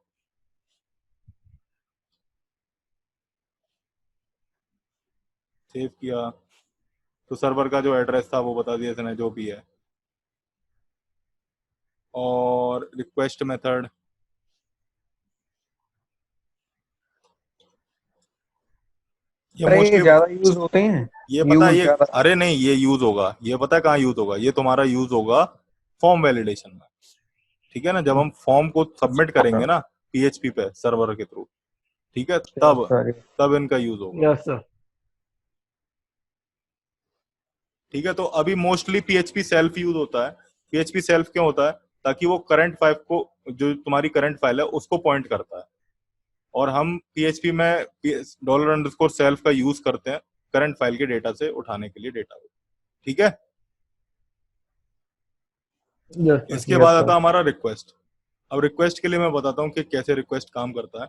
S1: सेव किया तो सर्वर का जो एड्रेस था वो बता दिया इसने, जो भी है। और रिक्वेस्ट मेथड, ये
S2: अरे ये
S1: मोस्टली
S2: ज्यादा यूज होते हैं,
S1: ये पता है
S2: यूज
S1: ये,
S2: ज्यादा।
S1: अरे नहीं ये यूज होगा, ये पता है कहाँ यूज होगा, ये तुम्हारा यूज होगा फॉर्म वैलिडेशन में। ठीक है ना, जब हम फॉर्म को सबमिट करेंगे ना PHP पे सर्वर के थ्रू, ठीक है, तब
S2: सॉरी।
S1: तब इनका यूज होगा।
S3: Yes sir.
S1: ठीक है, तो अभी मोस्टली PHP सेल्फ यूज होता है। PHP सेल्फ क्यों होता है? ताकि वो करंट फाइल को, जो तुम्हारी करंट फाइल है उसको पॉइंट करता है। और हम PHP में $_सेल्फ का यूज करते हैं करंट फाइल के डेटा से उठाने के लिए डेटा। ठीक है,
S3: यस सर।
S1: इसके बाद आता है हमारा रिक्वेस्ट। अब रिक्वेस्ट के लिए मैं बताता हूँ कि कैसे रिक्वेस्ट काम करता है।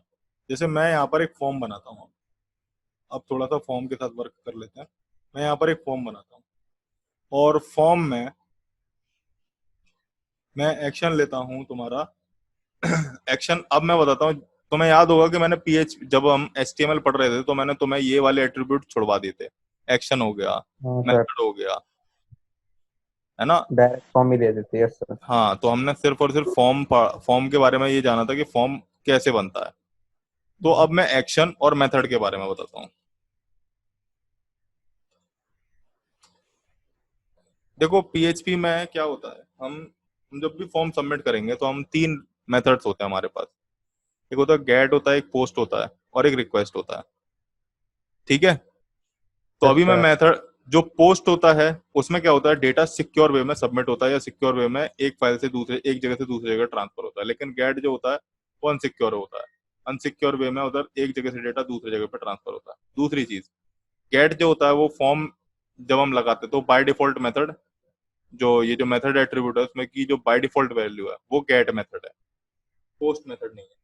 S1: जैसे मैं यहाँ पर एक फॉर्म बनाता हूँ, अब थोड़ा सा फॉर्म के साथ वर्क कर लेते हैं। मैं यहाँ पर एक फॉर्म बनाता हूँ और फॉर्म में मैं एक्शन लेता हूँ तुम्हारा एक्शन। अब मैं बताता हूँ, तुम्हें याद होगा कि मैंने जब हम HTML पढ़ रहे थे तो मैंने तुम्हें ये वाले एट्रीब्यूट छुड़वा दिए थे। एक्शन हो गया,
S2: हाँ सर,
S1: मेथड हो गया, है ना।
S2: डायरेक्ट फॉर्म ही दे देते हैं। Yes sir.
S1: हाँ, तो हमने सिर्फ और सिर्फ फॉर्म के बारे में ये जाना था कि फॉर्म कैसे बनता है। तो अब मैं एक्शन और मेथड के बारे में बताता हूँ। देखो PHP में क्या होता है, हम जब भी फॉर्म सबमिट करेंगे तो हम 3 मेथड्स होते हैं हमारे पास। एक होता है गेट होता है, एक पोस्ट होता है और एक रिक्वेस्ट होता है। ठीक है, तो
S2: यस
S1: अभी मैं
S2: सर।
S1: मेथड, जो पोस्ट होता है उसमें क्या होता है, डेटा सिक्योर वे में सबमिट होता है या सिक्योर वे में एक फाइल से दूसरे, एक जगह से दूसरी जगह ट्रांसफर होता है। लेकिन गेट जो होता है वो अनसिक्योर होता है, अनसिक्योर वे में उधर एक जगह से डेटा दूसरी जगह पर ट्रांसफर होता है। दूसरी चीज, गेट जो होता है वो फॉर्म जब हम लगाते हैं तो बाय डिफॉल्ट मेथड, जो ये जो मेथड एट्रीब्यूट है उसमें की जो बाय डिफॉल्ट वैल्यू है वो गेट मेथड है, पोस्ट मेथड नहीं है।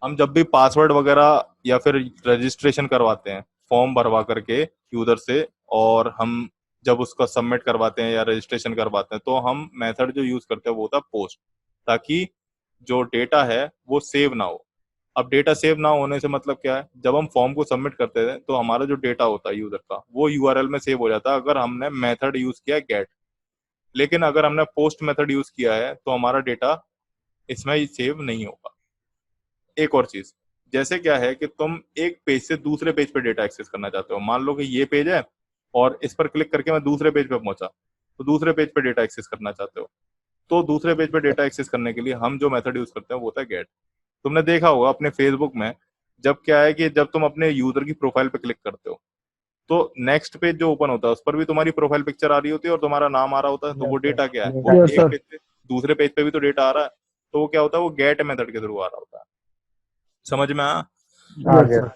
S1: हम जब भी पासवर्ड वगैरह या फिर रजिस्ट्रेशन करवाते हैं फॉर्म भरवा करके यूजर से, और हम जब उसका सबमिट करवाते हैं या रजिस्ट्रेशन करवाते हैं तो हम मेथड जो यूज करते हैं वो होता है पोस्ट, ताकि जो डेटा है वो सेव ना हो। अब डेटा सेव ना होने से मतलब क्या है, जब हम फॉर्म को सबमिट करते हैं तो हमारा जो डेटा होता है यूजर का वो URL में सेव हो जाता है अगर हमने मेथड यूज किया है गेट। लेकिन अगर हमने पोस्ट मेथड यूज किया है तो हमारा डेटा इसमें सेव नहीं होगा। एक और चीज, जैसे क्या है कि तुम एक पेज से दूसरे पेज पे डेटा एक्सेस करना चाहते हो, मान लो कि ये पेज है और इस पर क्लिक करके मैं दूसरे पेज पे पहुंचा, तो दूसरे पेज पे डेटा एक्सेस करना चाहते हो, तो दूसरे पेज पे डेटा एक्सेस करने के लिए हम जो मेथड यूज करते हैं वो होता है गेट। तुमने देखा होगा अपने फेसबुक में, जब क्या है कि जब तुम अपने यूजर की प्रोफाइल पे क्लिक करते हो तो नेक्स्ट पेज जो ओपन होता है उस पर भी तुम्हारी प्रोफाइल पिक्चर आ रही होती है और तुम्हारा नाम आ रहा होता है। तो वो
S2: यस
S1: डेटा
S2: सर।
S1: क्या है, वो
S2: डेटा।
S3: यस
S1: एक
S3: सर।
S1: पेज से दूसरे पेज पे भी तो डेटा आ रहा है। तो वो क्या होता है, वो गेट मेथड के थ्रू आ रहा होता है। समझ में आया?
S2: आ
S3: यस
S2: गया।
S3: सर।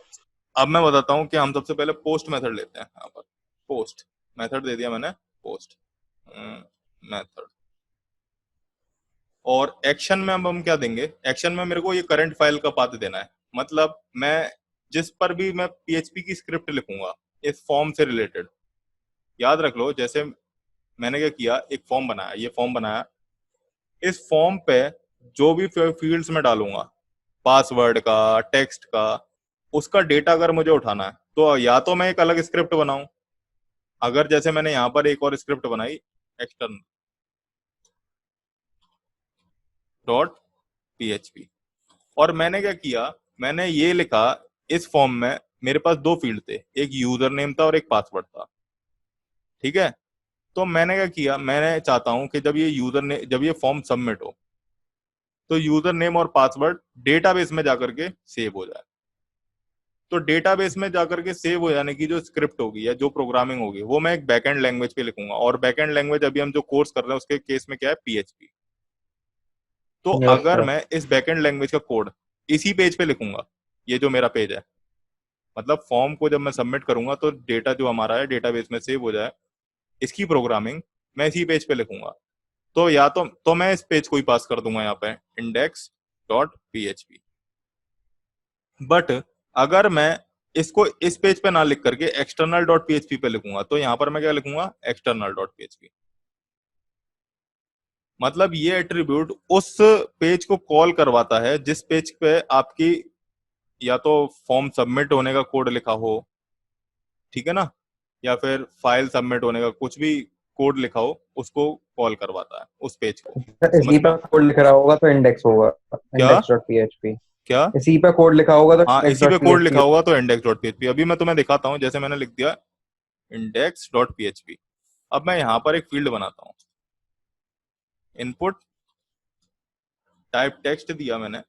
S1: अब मैं बताता हूँ कि हम सबसे पहले पोस्ट मेथड लेते हैं। यहाँ पर पोस्ट मेथड दे दिया मैंने, पोस्ट मेथड। और एक्शन में अब हम क्या देंगे, एक्शन में मेरे को ये करंट फाइल का पाथ देना है। मतलब मैं जिस पर भी मैं PHP की स्क्रिप्ट लिखूंगा इस फॉर्म से रिलेटेड, याद रख लो, जैसे मैंने क्या किया, एक फॉर्म बनाया, ये फॉर्म बनाया, इस फॉर्म पे जो भी फील्ड्स में डालूंगा, पासवर्ड का, टेक्स्ट का, उसका डेटा अगर मुझे उठाना है तो या तो मैं एक अलग स्क्रिप्ट बनाऊं, अगर जैसे मैंने यहाँ पर एक और स्क्रिप्ट बनाई, एक्सटर्नल .php, और मैंने क्या किया, मैंने ये लिखा, इस फॉर्म में मेरे पास 2 फील्ड थे, एक यूजर नेम था और एक पासवर्ड था। ठीक है, तो मैंने क्या किया, मैंने चाहता हूं कि जब ये फॉर्म सबमिट हो तो यूजर नेम और पासवर्ड डेटाबेस में जाकर के सेव हो जाए। तो डेटाबेस में जाकर के सेव हो जाने की जो स्क्रिप्ट होगी या जो प्रोग्रामिंग होगी वो मैं एक बैकएंड लैंग्वेज पे लिखूंगा, और बैकएंड लैंग्वेज अभी हम जो कोर्स कर रहे हैं उसके केस में क्या है, पीएचपी। तो
S2: यस
S1: अगर
S2: सर।
S1: मैं इस बैकएंड लैंग्वेज का कोड इसी पेज पे लिखूंगा, ये जो मेरा पेज है, मतलब फॉर्म को जब मैं सबमिट करूंगा तो डेटा जो हमारा है डेटाबेस में सेव हो जाए, इसकी प्रोग्रामिंग मैं इसी पेज पे लिखूंगा। तो या तो मैं इस पेज को ही पास कर दूंगा यहाँ पे index.php। बट अगर मैं इसको इस पेज पे ना लिख करके एक्सटर्नल डॉट पीएचपी पे लिखूंगा, तो यहां पर मैं क्या लिखूंगा, एक्सटर्नल डॉट पीएचपी। मतलब ये एट्रीब्यूट उस पेज को कॉल करवाता है जिस पेज पे आपकी या तो फॉर्म सबमिट होने का कोड लिखा हो, ठीक है ना, या फिर फाइल सबमिट होने का कुछ भी कोड लिखा हो, उसको कॉल करवाता है उस पेज को।
S2: सर
S1: समझ
S2: इसी
S1: में
S2: पे कोड लिख रहा होगा तो इंडेक्स होगा,
S1: क्या
S2: इंडेक्स डॉट पीएचपी।
S1: क्या?
S2: इसी पे कोड लिखा होगा तो
S1: हाँ,
S2: इंडेक्स
S1: इसी पे
S2: डॉट
S1: कोड लिखा
S2: पीएचपी।
S1: होगा तो index.php। अभी मैं तुम्हें दिखाता हूँ, जैसे मैंने लिख दिया index.php। अब मैं यहाँ पर एक फील्ड बनाता हूँ, इनपुट टाइप टेक्स्ट दिया मैंने,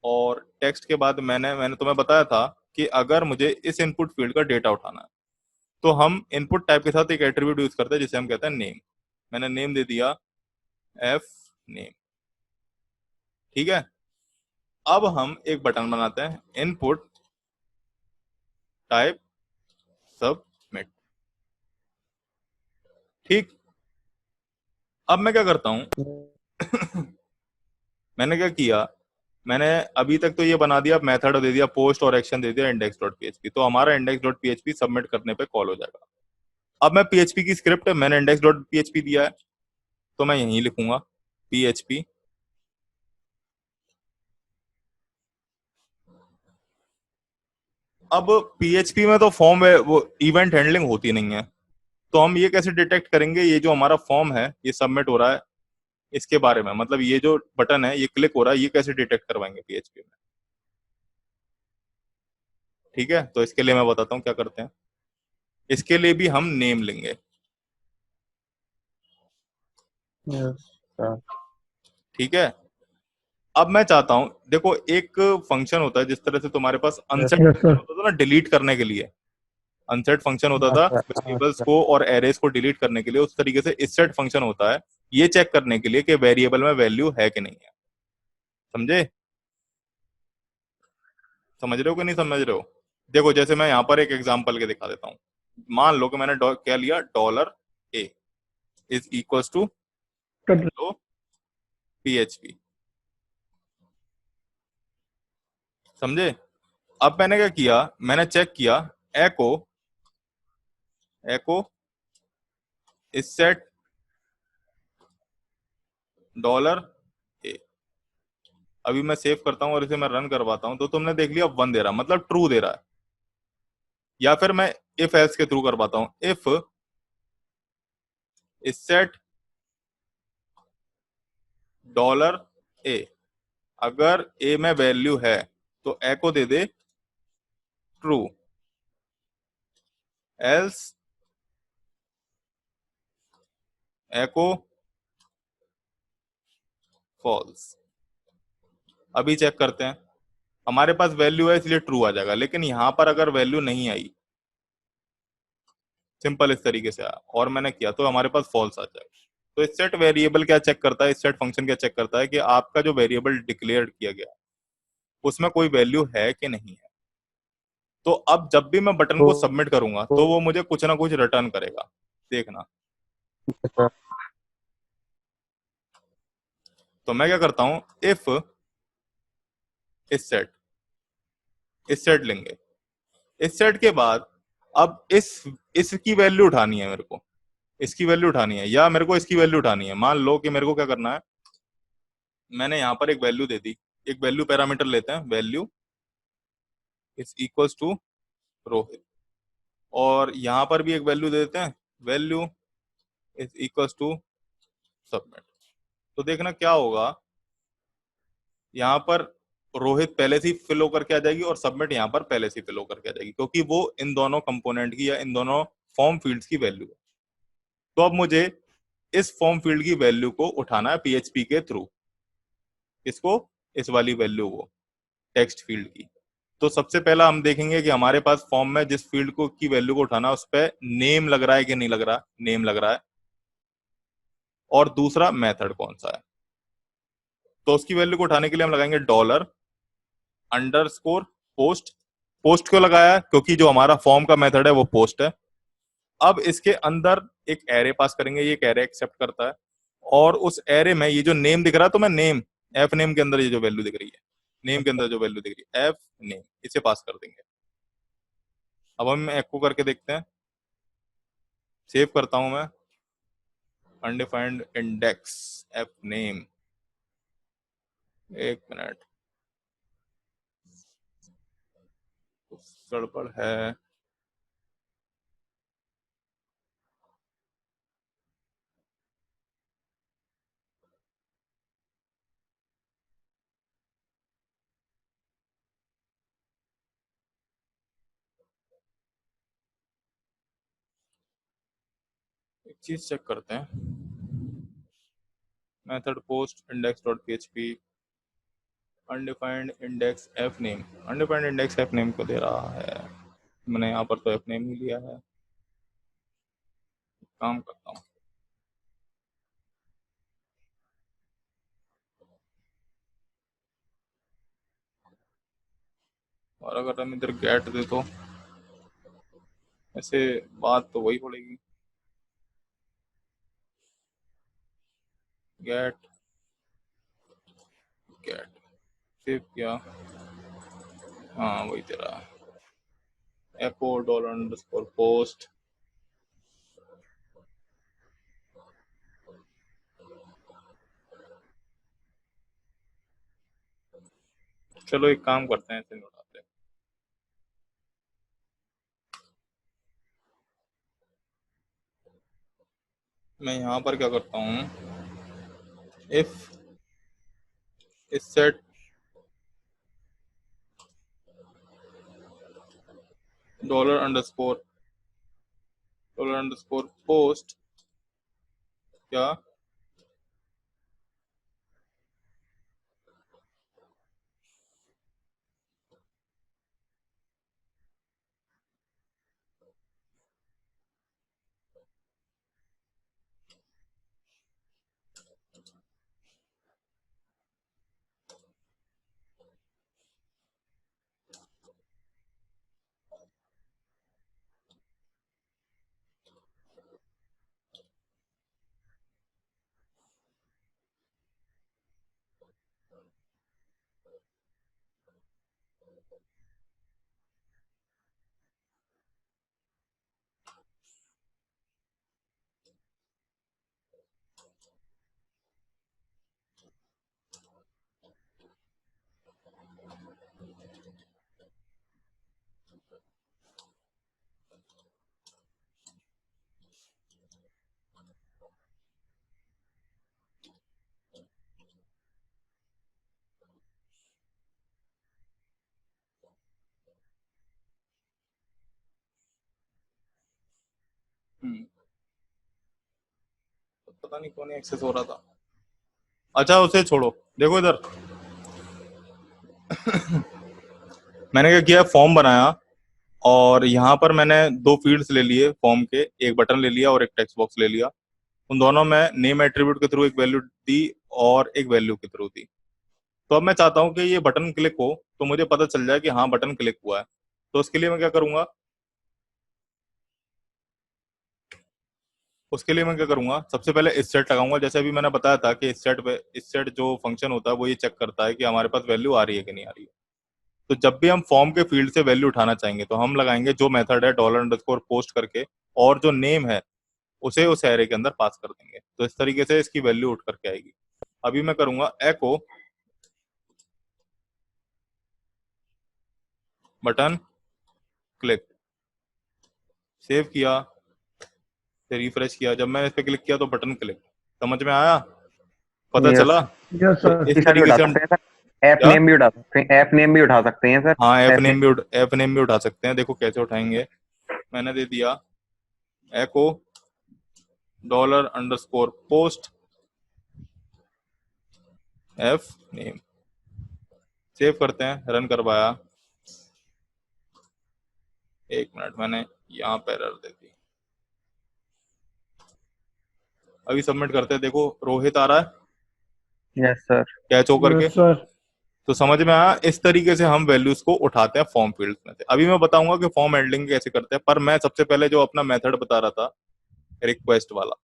S1: और टेक्स्ट के बाद मैंने तुम्हें बताया था कि अगर मुझे इस इनपुट फील्ड का डेटा उठाना है तो हम इनपुट टाइप के साथ एक एट्रीब्यूट यूज करते हैं जिसे हम कहते हैं नेम। मैंने नेम दे दिया एफ नेम, ठीक है। अब हम एक बटन बनाते हैं, इनपुट टाइप सबमिट, ठीक। अब मैं क्या करता हूं मैंने क्या किया, मैंने अभी तक तो ये बना दिया, मेथड दे दिया, पोस्ट और एक्शन दे दिया index.php, तो हमारा index.php सबमिट करने पे कॉल हो जाएगा। अब मैं पीएचपी की स्क्रिप्ट, मैंने index.php दिया है तो मैं यहीं लिखूंगा php। अब पीएचपी में तो फॉर्म वो इवेंट हैंडलिंग होती नहीं है, तो हम ये कैसे डिटेक्ट करेंगे ये जो हमारा फॉर्म है ये सबमिट हो रहा है, इसके बारे में, मतलब ये जो बटन है ये क्लिक हो रहा है, ये कैसे डिटेक्ट करवाएंगे पीएचपी में? ठीक है, तो इसके लिए मैं बताता हूँ क्या करते हैं। इसके लिए भी हम नेम लेंगे,
S2: यस सर।
S1: ठीक है। अब मैं चाहता हूं, देखो एक फंक्शन होता है जिस तरह से तुम्हारे पास
S2: yes
S1: unset
S3: yes
S1: function
S3: sir.
S1: होता था ना डिलीट करने के लिए, अनसेट फंक्शन होता था वेरिएबल्स
S2: सर।
S1: को और एरेज को डिलीट करने के लिए, उस तरीके से इससेट फंक्शन होता है ये चेक करने के लिए कि वेरिएबल में वैल्यू है कि नहीं है। समझे? समझ रहे हो कि नहीं समझ रहे हो? देखो जैसे मैं यहाँ पर एक एग्जांपल के दिखा देता हूँ। मान लो कि मैंने क्या लिया, $a इज इक्वल टू
S3: कर
S1: पीएचपी। समझे? अब मैंने क्या किया, मैंने चेक किया एको एको इज सेट $a। अभी मैं सेव करता हूं और इसे मैं रन करवाता हूं तो तुमने देख लिया 1 दे रहा, मतलब ट्रू दे रहा है। या फिर मैं इफ एल्स के थ्रू करवाता हूं, इफ इज सेट $a, अगर ए में वैल्यू है तो ए को दे दे ट्रू, एल्स ए को फॉल्स। अभी चेक करते हैं, हमारे पास वैल्यू है इसलिए ट्रू आ जाएगा, लेकिन यहां पर अगर वैल्यू नहीं आई, सिंपल इस तरीके से आया और मैंने किया तो हमारे पास फॉल्स आ जाएगा। तो इस सेट वेरिएबल क्या चेक करता है, इस सेट फंक्शन क्या चेक करता है कि आपका जो वेरिएबल डिक्लेयर किया गया उसमें कोई वैल्यू है कि नहीं है। तो अब जब भी मैं बटन को सबमिट करूंगा तो वो मुझे कुछ ना कुछ रिटर्न करेगा, देखना। तो मैं क्या करता हूं, इफ इस सेट लेंगे, इस सेट के बाद अब इसकी वैल्यू उठानी है मेरे को, इसकी वैल्यू उठानी है या मेरे को इसकी वैल्यू उठानी है। मान लो कि मेरे को क्या करना है, मैंने यहां पर एक वैल्यू दे दी, एक वैल्यू पैरामीटर लेते हैं, value is equals to Rohit, और यहां पर भी एक वैल्यू दे देते हैं, value is equals to submit. तो देखना क्या होगा, यहाँ पर रोहित पहले से ही फिल होकर के आ जाएगी और सबमिट यहाँ पर पहले से ही फिल होकर के आ जाएगी, क्योंकि वो इन दोनों कंपोनेंट की या इन दोनों फॉर्म फील्ड्स की वैल्यू है। तो अब मुझे इस फॉर्म फील्ड की वैल्यू को उठाना है पीएचपी के थ्रू, इसको, इस वाली वैल्यू को टेक्स्ट फील्ड की। तो सबसे पहला हम देखेंगे कि हमारे पास फॉर्म में जिस फील्ड को की वैल्यू को उठाना उस पर नेम लग रहा है कि नहीं लग रहा, नेम लग रहा है, और दूसरा मेथड कौन सा है। तो उसकी वैल्यू को उठाने के लिए हम लगाएंगे डॉलर अंडरस्कोर पोस्ट। पोस्ट क्यों लगाया है? क्योंकि जो हमारा फॉर्म का मेथड है वो पोस्ट है। अब इसके अंदर एक एरे पास करेंगे, ये एक एरे एक्सेप्ट करता है, और उस एरे में ये जो नेम दिख रहा है, तो मैं नेम एफ नेम के अंदर ये जो वैल्यू दिख रही है, नेम के अंदर जो वैल्यू दिख रही है एफ नेम, इसे पास कर देंगे। अब हम एको करके देखते हैं, सेव करता हूं मैं, अनडिफाइंड इंडेक्स एफ नेम। एक मिनट, गड़बड़ है। एक चीज चेक करते हैं, method post index dot PHP undefined index F name, undefined index F name को दे रहा है। मैंने यहाँ पर तो एफ नेम ही लिया है। काम करता हूँ, और अगर हम इधर गेट दे तो ऐसे बात तो वही पड़ेगी। गेट गेट सेव किया, हाँ वही दे रहा है, एको डॉलर अंडरस्कोर पोस्ट। चलो एक काम करते हैं, ऐसे नहीं उठाते। मैं यहाँ पर क्या करता हूँ, if set dollar underscore post क्या, पता नहीं कौन एक्सेस हो रहा था। अच्छा उसे छोड़ो, देखो इधर मैंने क्या किया, फॉर्म बनाया और यहाँ पर मैंने दो फील्ड्स ले लिए फॉर्म के, एक बटन ले लिया और एक टेक्स्ट बॉक्स ले लिया। उन दोनों में नेम एट्रीब्यूट के थ्रू एक वैल्यू दी और एक वैल्यू के थ्रू दी। तो अब मैं चाहता हूँ कि ये बटन क्लिक हो तो मुझे पता चल जाए कि हाँ बटन क्लिक हुआ है। तो उसके लिए मैं क्या करूंगा, सबसे पहले इस सेट लगाऊंगा। जैसे अभी मैंने बताया था कि इस सेट जो फंक्शन होता है वो ये चेक करता है कि हमारे पास वैल्यू आ रही है कि नहीं आ रही है। तो जब भी हम फॉर्म के फील्ड से वैल्यू उठाना चाहेंगे तो हम लगाएंगे जो मेथड है डॉलर अंडरस्कोर पोस्ट करके, और जो नेम है उसे उस एरे के अंदर पास कर देंगे। तो इस तरीके से इसकी वैल्यू उठ करके आएगी। अभी मैं करूंगा एको बटन क्लिक, सेव किया, फिर रिफ्रेश किया। जब मैंने इस पे क्लिक किया तो बटन क्लिक, समझ में आया, पता
S2: Yes.
S1: चला।
S3: यस
S1: तो
S3: सर।
S1: इस
S2: इसका भी
S1: तरीके
S2: उठा
S1: से हम,
S2: सकते हैं सर, ऐप
S1: क्या,
S2: नेम भी उठा सकते हैं, ऐप नेम भी उठा सकते हैं सर।
S1: हाँ एफ
S2: ऐप
S1: नेम भी उठा सकते हैं। देखो कैसे उठाएंगे, मैंने दे दिया echo dollar underscore post F name, save करते हैं, रन करवाया, एक मिनट, मैंने यहाँ पे एरर दे दी। अभी सबमिट करते हैं, देखो रोहित आ रहा है
S2: यस सर।
S1: कैच हो करके।
S3: Yes sir.
S1: तो समझ में आया, इस तरीके से हम वैल्यूज को उठाते हैं फॉर्म फील्ड में से। अभी मैं बताऊंगा कि फॉर्म हैंडलिंग कैसे करते हैं, पर मैं सबसे पहले जो अपना मेथड बता रहा था रिक्वेस्ट वाला,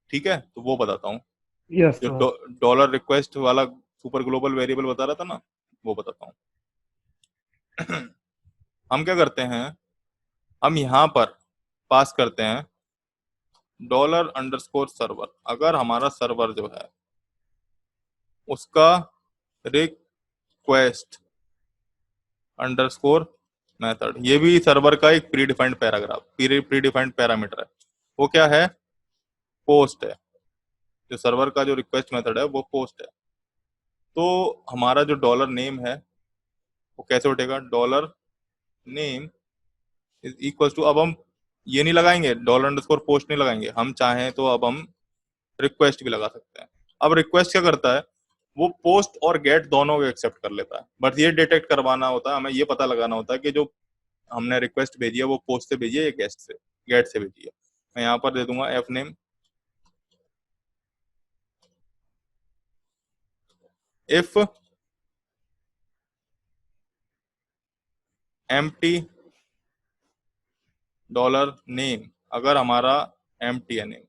S1: ठीक है, तो वो बताता हूँ।
S3: यस
S1: जो
S3: सर।
S1: डॉलर रिक्वेस्ट वाला सुपर ग्लोबल वेरिएबल बता रहा था ना, वो बताता हूँ। हम क्या करते हैं, हम यहाँ पर पास करते हैं $_सर्वर। अगर हमारा सर्वर जो है उसका रिक्वेस्ट अंडरस्कोर मेथड, ये भी सर्वर का एक pre defined paragraph, pre defined parameter है। वो क्या है, पोस्ट है। जो सर्वर का जो रिक्वेस्ट मेथड है वो पोस्ट है। तो हमारा जो डॉलर नेम है वो कैसे उठेगा, dollar name is equal to, अब हम ये नहीं लगाएंगे, $_पोस्ट नहीं लगाएंगे, हम चाहें तो अब हम रिक्वेस्ट भी लगा सकते हैं। अब रिक्वेस्ट क्या करता है, वो पोस्ट और गेट दोनों को एक्सेप्ट कर लेता है, बट ये डिटेक्ट करवाना होता है, हमें ये पता लगाना होता है कि जो हमने रिक्वेस्ट भेजी है वो पोस्ट से भेजी है या गेट से भेजी है। मैं यहाँ पर दे दूंगा F name if empty dollar name, अगर हमारा एम्प्टी है नेम,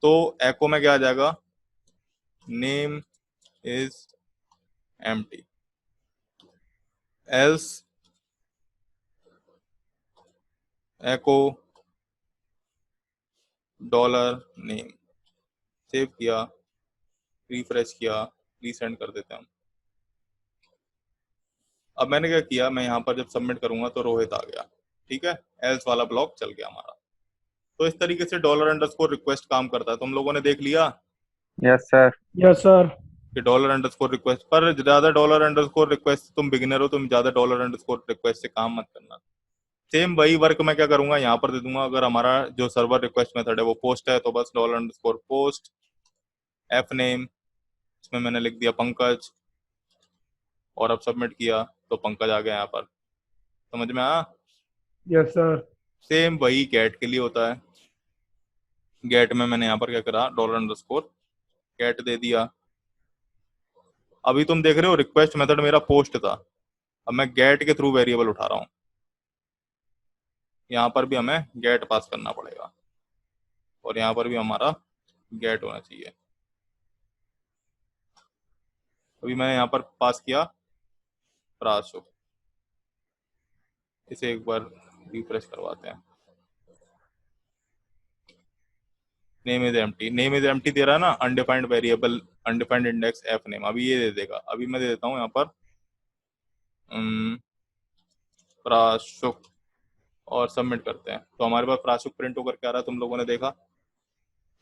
S1: तो एको में क्या आ जाएगा, name is empty, else echo dollar name. Save किया, रिफ्रेश किया, रीसेंड कर देते हैं हम। अब मैंने क्या किया, मैं यहाँ पर जब सबमिट करूंगा तो रोहित आ गया, ठीक है, एल्स वाला ब्लॉक चल गया हमारा। तो इस तरीके से $_रिक्वेस्ट काम करता है। तुम लोगों ने देख लिया
S2: यस सर।
S3: Yes sir.
S1: कि $_रिक्वेस्ट, पर ज्यादा $_रिक्वेस्ट, तुम बिगिनर हो, तुम ज्यादा $_रिक्वेस्ट से काम मत करना। सेम वही वर्क मैं क्या करूंगा, यहाँ पर दे दूंगा। अगर हमारा जो सर्वर रिक्वेस्ट मेथड है वो पोस्ट है, तो बस $_पोस्ट एफ नेम, इसमें मैंने लिख दिया पंकज, और अब सबमिट किया तो पंकज आ गया यहाँ पर। समझ में आया।
S3: Yes sir.
S1: सेम वही गेट के लिए होता है। गेट में मैंने यहाँ पर क्या करा, $_गेट दे दिया। अभी तुम देख रहे हो रिक्वेस्ट मेथड मेरा पोस्ट था, अब मैं गेट के थ्रू वेरिएबल उठा रहा हूँ। यहाँ पर भी हमें गेट पास करना पड़ेगा, और यहाँ पर भी हमारा गेट होना चाहिए। अभी मैं यहाँ पर पास किया प्राशु, इसे एक बार रिफ्रेश करवाते हैं। नेम इज एम्प्टी दे रहा है ना, undefined variable undefined index F name, अभी ये दे देगा। अभी मैं दे देता हूँ यहाँ पर प्राशुक, और सबमिट करते हैं, तो हमारे पास प्राशुक प्रिंट होकर के आ रहा है, तुम लोगों ने देखा।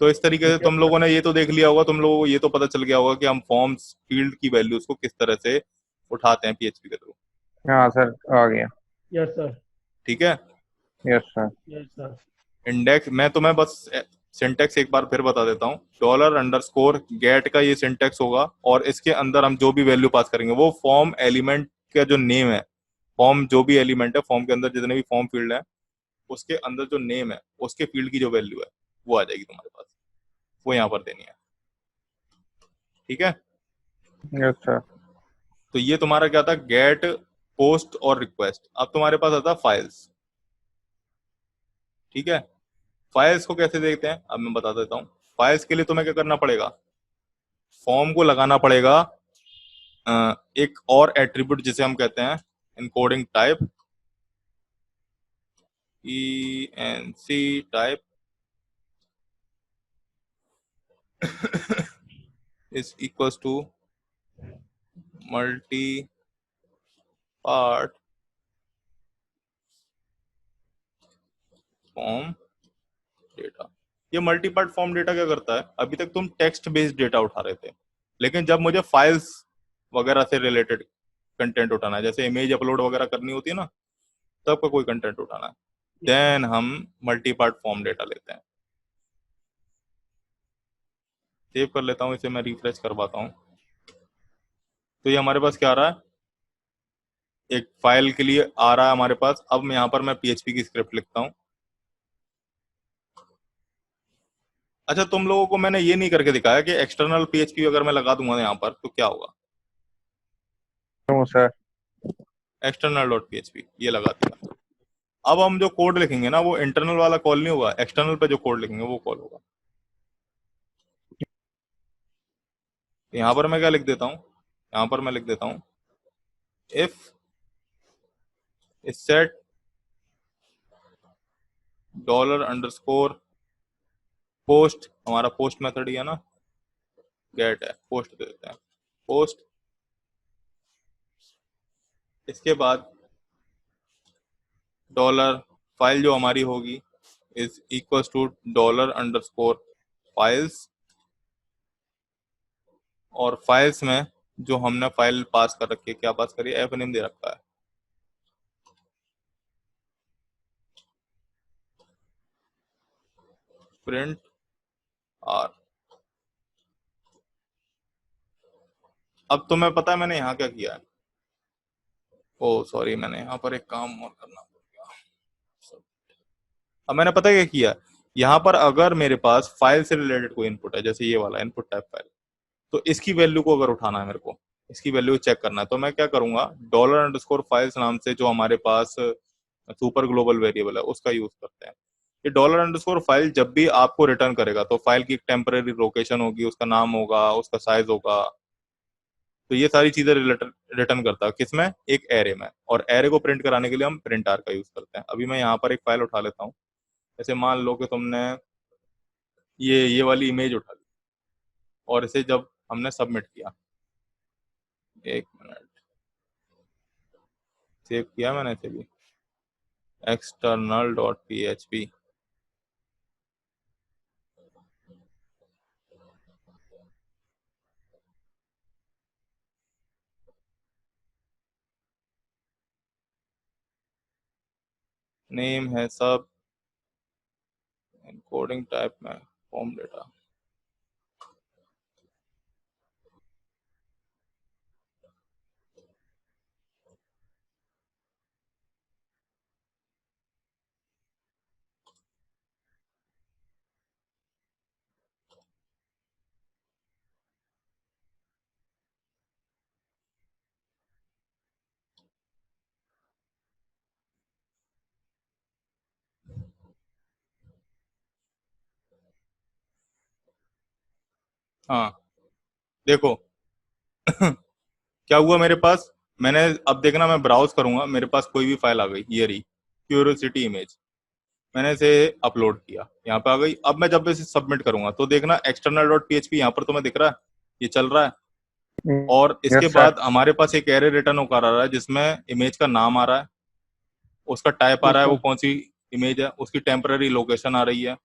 S1: तो इस तरीके से तुम लोगों ने ये तो देख लिया होगा, तुम लोगों को ये तो पता चल गया होगा कि हम फॉर्म्स फील्ड की वैल्यूज को किस तरह से उठाते हैं पीएचपी के थ्रू।
S2: हाँ सर, आ गया।
S3: Yes sir.
S1: ठीक है,
S2: yes sir.
S3: Yes sir.
S1: Index मैं तुम्हें बस सिंटेक्स एक बार फिर बता देता हूँ। $_गेट का ये सिंटेक्स होगा, और इसके अंदर हम जो भी वैल्यू पास करेंगे वो फॉर्म एलिमेंट का जो नेम है, फॉर्म जो भी एलिमेंट है, फॉर्म के अंदर जितने भी फॉर्म फील्ड है, उसके अंदर जो नेम है उसके फील्ड की जो वैल्यू है वो आ जाएगी तुम्हारे पास, वो यहाँ पर देनी है। ठीक है,
S2: यस सर।
S1: तो ये तुम्हारा क्या था, गेट, पोस्ट और रिक्वेस्ट। अब तुम्हारे पास आता फाइल्स। ठीक है, फाइल्स को कैसे देखते हैं अब मैं बता देता हूँ। फाइल्स के लिए तुम्हें क्या करना पड़ेगा, फॉर्म को लगाना पड़ेगा एक और एट्रीब्यूट जिसे हम कहते हैं encoding type, ENC type is equals to multi part form data. ये मल्टी पार्ट फॉर्म डेटा क्या करता है, अभी तक तुम टेक्स्ट बेस्ड डेटा उठा रहे थे, लेकिन जब मुझे फाइल्स वगैरह से रिलेटेड कंटेंट उठाना है, जैसे इमेज अपलोड वगैरह करनी होती है ना, तब का कोई कंटेंट उठाना है, देन हम मल्टी पार्ट फॉर्म डेटा लेते हैं। सेव कर लेता हूँ इसे, मैं रिफ्रेश करवाता हूँ। तो ये हमारे पास क्या आ रहा है, एक फाइल के लिए आ रहा है हमारे पास। अब मैं यहाँ पर मैं PHP की स्क्रिप्ट लिखता हूँ। अच्छा, तुम लोगों को मैंने ये नहीं करके दिखाया कि एक्सटर्नल PHP अगर मैं लगा दूंगा यहाँ पर तो क्या होगा।
S2: No sir.
S1: External dot PHP ये लगा दिया। अब हम जो कोड लिखेंगे ना वो इंटरनल वाला कॉल नहीं होगा, एक्सटर्नल पे जो कोड लिखेंगे वो कॉल होगा। यहाँ पर मैं क्या लिख देता हूँ, यहाँ पर मैं लिख देता हूँ इफ सेट $_ पोस्ट, हमारा पोस्ट मेथड ही है ना, गेट है, पोस्ट दे देते हैं पोस्ट। इसके बाद डॉलर फाइल जो हमारी होगी इज इक्वल टू $_ फाइल्स, और फाइल्स में जो हमने फाइल पास कर रखी है, क्या पास करी है, fname दे रखा है। Print R. अब तुम्हें पता है मैंने यहाँ क्या किया है, ओ सॉरी मैंने यहाँ पर एक काम और करना पड़ गया। अब मैंने पता है क्या किया, यहाँ पर अगर मेरे पास फाइल से रिलेटेड कोई इनपुट है, जैसे ये वाला इनपुट टाइप फाइल, तो इसकी वैल्यू को अगर उठाना है मेरे को, इसकी वैल्यू चेक करना है, तो मैं क्या करूंगा, $_ नाम से जो हमारे पास सुपर ग्लोबल वेरिएबल है उसका यूज करते हैं। ये $_ जब भी आपको रिटर्न करेगा तो फाइल की एक टेम्पररी लोकेशन होगी, उसका नाम होगा, उसका साइज होगा, तो ये सारी चीजें रिटर्न करता है किसमें, एक एरे में। और एरे को प्रिंट कराने के लिए हम प्रिंट आर का यूज करते हैं। अभी मैं यहाँ पर एक फाइल उठा लेता हूँ, जैसे मान लो कि तुमने ये वाली इमेज उठा ली और इसे जब हमने सबमिट किया, एक मिनट, सेव किया मैंने इसे भी, external.php, नेम है सब, एनकोडिंग टाइप में फॉर्म डेटा, हाँ देखो क्या हुआ मेरे पास, मैंने अब देखना मैं ब्राउज करूंगा, मेरे पास कोई भी फाइल आ गई, ये रही क्यूरियोसिटी इमेज, मैंने इसे अपलोड किया, यहाँ पे आ गई। अब मैं जब इसे सबमिट करूंगा तो देखना external.php यहाँ पर तुम्हें दिख रहा है, ये चल रहा है। और इसके
S2: यस सर।
S1: बाद हमारे पास एक एरे रिटर्न होकर आ रहा है जिसमें इमेज का नाम आ रहा है, उसका टाइप आ रहा है, वो कौन सी इमेज है, उसकी टेम्पररी लोकेशन आ रही है,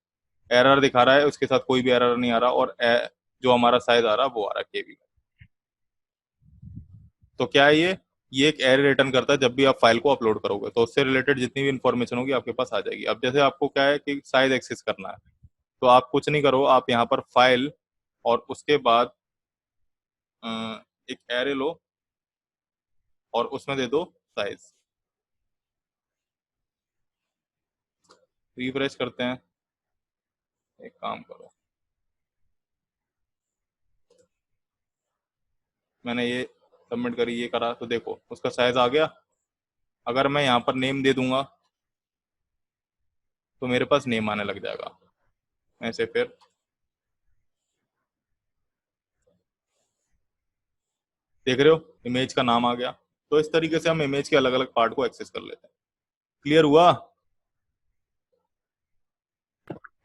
S1: एरर दिखा रहा है, उसके साथ कोई भी एरर नहीं आ रहा, और जो हमारा साइज आ रहा है वो आ रहा है KB। तो क्या है ये एक एरे रिटर्न करता है जब भी आप फाइल को अपलोड करोगे, तो उससे रिलेटेड जितनी भी इंफॉर्मेशन होगी आपके पास आ जाएगी। अब जैसे आपको क्या है कि साइज एक्सेस करना है, तो आप कुछ नहीं करो, आप यहाँ पर फाइल और उसके बाद एक एरे लो और उसमें दे दो साइज, रिफ्रेश करते हैं, एक काम करो, मैंने ये सबमिट करी, ये करा, तो देखो उसका साइज आ गया। अगर मैं यहाँ पर नेम दे दूंगा तो मेरे पास नेम आने लग जाएगा ऐसे, फिर देख रहे हो इमेज का नाम आ गया। तो इस तरीके से हम इमेज के अलग अलग पार्ट को एक्सेस कर लेते हैं। क्लियर हुआ?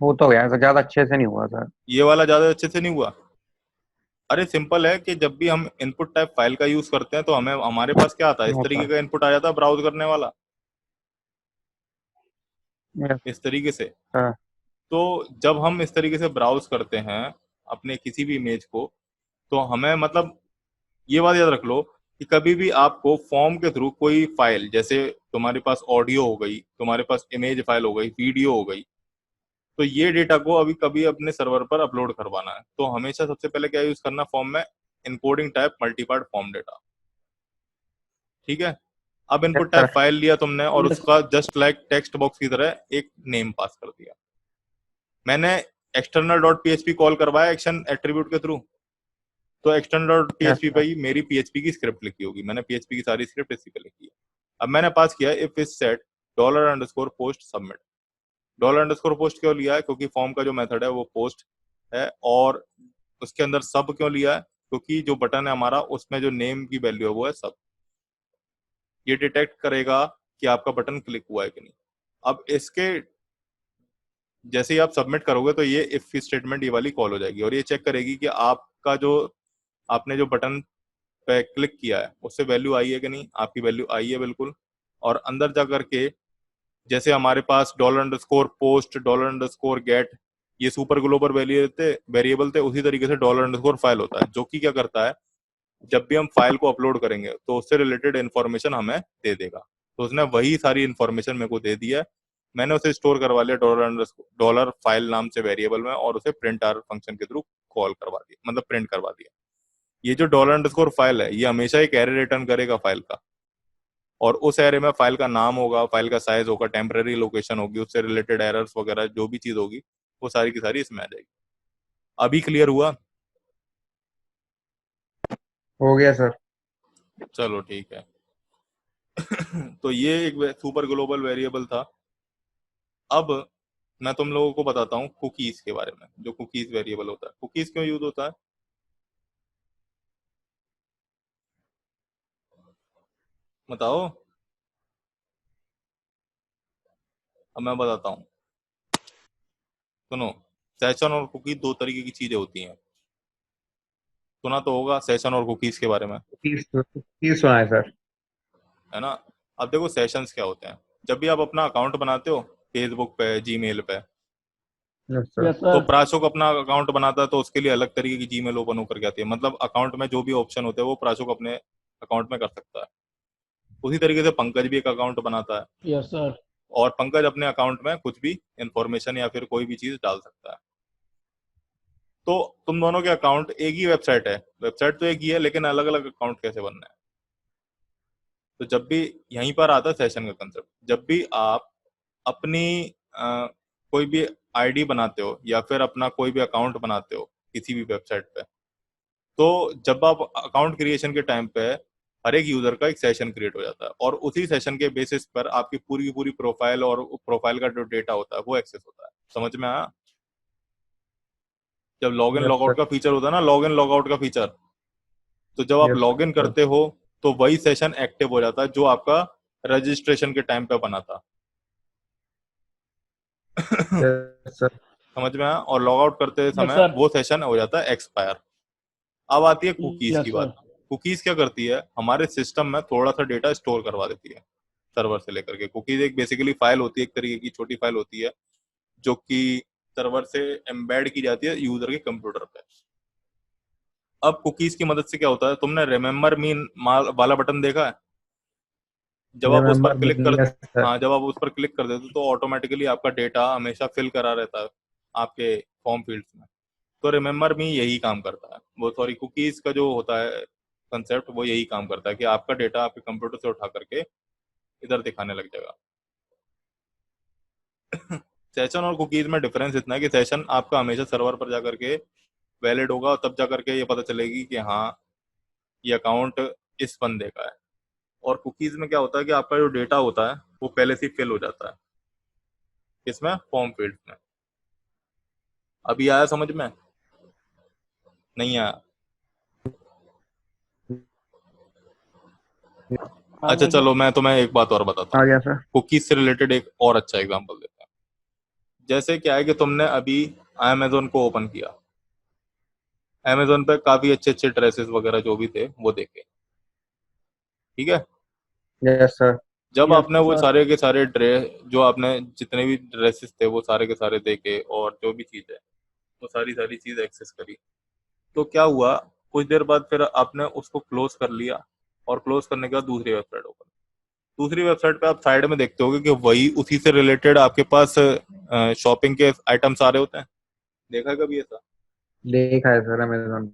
S2: वो तो गया, ज्यादा अच्छे से नहीं हुआ सर।
S1: ये वाला ज्यादा अच्छे से नहीं हुआ? अरे सिंपल है कि जब भी हम इनपुट टाइप फाइल का यूज करते हैं तो हमें हमारे पास क्या आता है, इस
S2: वो
S1: तरीके
S2: सर।
S1: का इनपुट आ जाता है ब्राउज करने वाला,
S2: यस
S1: इस तरीके से।
S2: सर।
S1: तो जब हम इस तरीके से ब्राउज करते हैं अपने किसी भी इमेज को, तो हमें मतलब ये बात याद रख लो कि कभी भी आपको फॉर्म के थ्रू कोई फाइल, जैसे तुम्हारे पास ऑडियो हो गई, तुम्हारे पास इमेज फाइल हो गई, वीडियो हो गई, तो ये डेटा को अभी कभी अपने सर्वर पर अपलोड करवाना है, तो हमेशा सबसे पहले क्या यूज करना फॉर्म में, encoding type multipart form data. ठीक है, अब input
S2: Yes,
S1: type
S2: sir.
S1: File लिया तुमने और
S3: Yes.
S1: उसका जस्ट लाइक टेक्स्ट बॉक्स की तरह एक नेम पास कर दिया। मैंने एक्सटर्नल डॉट पीएचपी कॉल करवाया एक्शन एट्रीब्यूट के थ्रू, तो एक्सटर्नल डॉट
S2: Yes,
S1: पीएचपी पे
S2: sir.
S1: ही मेरी पीएचपी की स्क्रिप्ट लिखी होगी। मैंने पीएचपी की सारी स्क्रिप्ट इसी पे लिखी है। अब मैंने पास किया इफ इज सेट $_ सबमिट। $_ क्यों लिया है? क्योंकि फॉर्म का जो मेथड है वो पोस्ट है, और उसके अंदर सब क्यों लिया है? क्योंकि जो बटन है हमारा उसमें जो नेम की वैल्यू है वो है सब। ये डिटेक्ट करेगा कि आपका बटन क्लिक हुआ है कि नहीं। अब इसके जैसे ही आप सबमिट करोगे तो ये इफ स्टेटमेंट ये वाली कॉल हो जाएगी और ये चेक करेगी कि आपका जो आपने जो बटन पे क्लिक किया है उससे वैल्यू आई है कि नहीं। आपकी वैल्यू आई है बिल्कुल। और अंदर जा करके जैसे हमारे पास $_ पोस्ट $_ गेट ये सुपर ग्लोबल वेरिएबल थे, उसी तरीके से $_ फाइल होता है, जो कि क्या करता है, जब भी हम फाइल को अपलोड करेंगे तो उससे रिलेटेड इन्फॉर्मेशन हमें दे देगा। तो उसने वही सारी इन्फॉर्मेशन मेरे को दे दी है। मैंने उसे स्टोर करवा लिया $_ फाइल नाम से वेरिएबल में और उसे प्रिंट आर फंक्शन के थ्रू कॉल करवा दिया, मतलब प्रिंट करवा दिया। ये जो $_ फाइल है ये हमेशा एक एरे रिटर्न करेगा फाइल का, और उस एरे में फाइल का नाम होगा, फाइल का साइज होगा, टेम्पररी लोकेशन होगी, उससे रिलेटेड एरर्स वगैरह जो भी चीज होगी वो सारी की सारी इसमें आ जाएगी। अभी क्लियर हुआ?
S2: हो गया सर।
S1: चलो ठीक है। तो ये एक सुपर ग्लोबल वेरिएबल था। अब मैं तुम लोगों को बताता हूँ कुकीज के बारे में। जो कुकीज वेरिएबल होता है, कुकीज क्यों यूज होता है बताओ। अब मैं बताता हूँ, सुनो। सेशन और कुकी दो तरीके की चीजें होती हैं। सुना तो होगा सेशन और कुकीज के बारे में,
S2: 30 सुना है सर।
S1: है ना। अब देखो सेशंस क्या होते हैं। जब भी आप अपना अकाउंट बनाते हो फेसबुक पे, जीमेल पे,
S2: यस सर।
S3: यस
S1: तो
S3: सर।
S1: प्राशोक अपना अकाउंट बनाता है तो उसके लिए अलग तरीके की जीमेल ओपन होकर के आती है। मतलब अकाउंट में जो भी ऑप्शन होते हैं वो प्राशोक अपने अकाउंट में कर सकता है। उसी तरीके से पंकज भी एक अकाउंट बनाता है
S3: यस सर।
S1: और पंकज अपने अकाउंट में कुछ भी इंफॉर्मेशन या फिर कोई भी चीज डाल सकता है। तो तुम दोनों के अकाउंट एक ही वेबसाइट है, वेबसाइट तो एक ही है, लेकिन अलग अलग अकाउंट कैसे बनना है। तो जब भी यहीं पर आता है सेशन का कंसेप्ट। जब भी आप अपनी कोई भी आईडी बनाते हो या फिर अपना कोई भी अकाउंट बनाते हो किसी भी वेबसाइट पे, तो जब आप अकाउंट क्रिएशन के टाइम पे हर एक यूजर का एक सेशन क्रिएट हो जाता है और उसी सेशन के बेसिस पर आपकी पूरी की पूरी प्रोफाइल और प्रोफाइल का जो डेटा होता है वो एक्सेस होता है। समझ में आया? जब log in
S2: yes
S1: log out
S2: sir.
S1: का फीचर होता है ना, लॉग इन लॉग आउट का फीचर, तो जब आप
S2: यस
S1: लॉग इन
S2: सर।
S1: करते हो तो वही सेशन एक्टिव हो जाता है जो आपका रजिस्ट्रेशन के टाइम पे बना था।
S2: Yes sir.
S1: समझ में आया? और लॉग आउट करते
S3: यस
S1: समय
S3: सर।
S1: वो सेशन हो जाता है एक्सपायर। अब आती है कुकीज की
S3: यस
S1: बात।
S3: सर।
S1: कुकीज क्या करती है, हमारे सिस्टम में थोड़ा सा डेटा स्टोर करवा देती है सर्वर से लेकर के। कुकीज एक बेसिकली फाइल होती है, एक तरीके की छोटी फाइल होती है जो कि सर्वर से एम्बेड की जाती है यूजर के कंप्यूटर पे। अब कुकीज की मदद से क्या होता है, तुमने रिमेम्बर मी वाला बटन देखा है? जब आप उस पर
S2: रिमेम्बर मी।
S1: क्लिक कर
S2: यस सर।
S1: हाँ, जब आप उस पर क्लिक कर देते हो तो ऑटोमेटिकली आपका डेटा हमेशा फिल करा रहता है आपके फॉर्म फील्ड्स में। तो रिमेम्बर मी यही काम करता है, वो सॉरी कुकीज का जो होता है कंसेप्ट वो यही काम करता है कि आपका डेटा आपके कंप्यूटर से उठा करके इधर दिखाने लग जाएगा। सेशन और कुकीज में डिफरेंस इतना है कि सेशन आपका हमेशा सर्वर पर जाकर के वैलिड होगा और तब जाकर के ये पता चलेगी कि हाँ ये अकाउंट इस बंदे का है। और कुकीज में क्या होता है कि आपका जो डेटा होता है वो पहले से फिल हो जाता है इसमें फॉर्म फील्ड में। अभी आया समझ में? नहीं आया? अच्छा चलो मैं तुम्हें एक बात और बताता
S2: आ
S1: हूँ।
S2: गया सर।
S1: कुकीज से रिलेटेड एक और अच्छा एग्जांपल देते हैं। जैसे क्या है कि तुमने अभी अमेजोन को ओपन किया, अमेजोन पे काफी अच्छे अच्छे ड्रेसेस वगैरह जो भी थे वो देखे, ठीक है।
S2: Yes sir.
S1: जब
S3: यस
S1: आपने वो
S3: सर।
S1: सारे के सारे ड्रेस जो आपने जितने भी ड्रेसेस थे वो सारे के सारे देखे और जो भी चीज है वो सारी सारी चीज एक्सेस करी, तो क्या हुआ, कुछ देर बाद फिर आपने उसको क्लोज कर लिया और क्लोज करने के बाद दूसरी वेबसाइट ओपन। दूसरी वेबसाइट पे आप साइड में देखते होगे कि वही उसी से रिलेटेड आपके पास शॉपिंग के आइटम्स आ रहे होते हैं। देखा है कभी ऐसा?
S2: देखा है sir Amazon.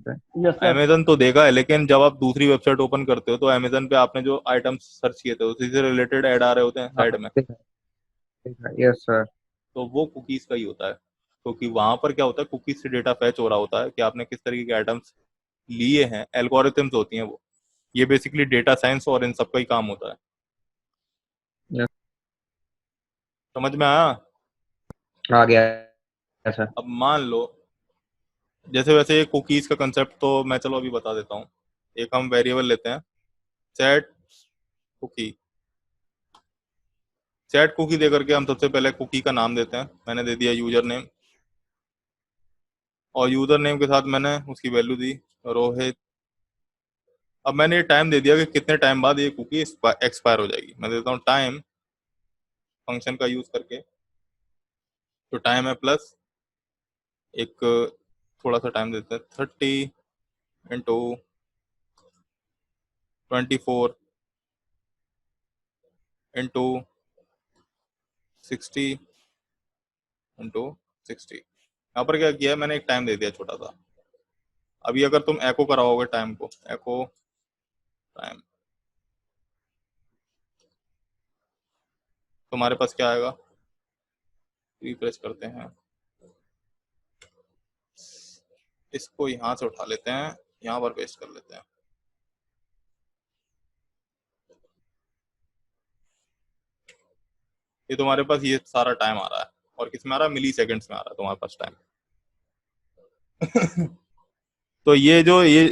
S3: Yes sir.
S1: Amazon तो देगा है, लेकिन जब आप दूसरी वेबसाइट ओपन करते हो तो अमेजन पे आपने जो आइटम्स सर्च किए थे उसी से रिलेटेड ऐड आ रहे होते हैं
S2: हाँ,
S1: साइड में,
S2: देखा देखा, यस सर।
S1: तो वो कुकीज का ही होता है। क्योंकि वहां पर क्या होता है, कुकीज से डेटा फैच हो रहा होता है कि आपने किस तरीके के आइटम्स लिए हैं, एल्गोरिथम्स होती हैं वो। ये बेसिकली डेटा साइंस और इन सब का ही काम होता है।
S2: यस,
S1: समझ में आया?
S2: आ गया सर।
S1: अब मान लो, जैसे वैसे कुकीज का कंसेप्ट तो मैं चलो अभी बता देता हूँ। एक हम वेरिएबल लेते हैं, सेट कुकी। सेट कुकी दे करके हम सबसे पहले कुकी का नाम देते हैं। मैंने दे दिया यूजर नेम, और यूजर नेम के साथ मैंने उसकी वैल्यू दी रोहित। अब मैंने ये टाइम दे दिया कि कितने टाइम बाद ये कुकी एक्सपायर हो जाएगी। मैं देता हूँ टाइम फंक्शन का यूज करके। तो टाइम है प्लस एक, थोड़ा सा टाइम देते हैं, 30 × 24 × 60 × 60। यहाँ पर क्या किया है, मैंने एक टाइम दे दिया छोटा सा। अभी अगर तुम एको कराओगे टाइम को, एको टाइम, तुम्हारे पास क्या आएगा? रिफ्रेश करते हैं, इसको यहाँ से उठा लेते हैं, यहाँ पर पेस्ट कर लेते हैं। ये तुम्हारे पास ये सारा टाइम आ रहा है, और किसमें आ रहा है? मिली सेकेंड्स में आ रहा है तुम्हारे पास टाइम। तो ये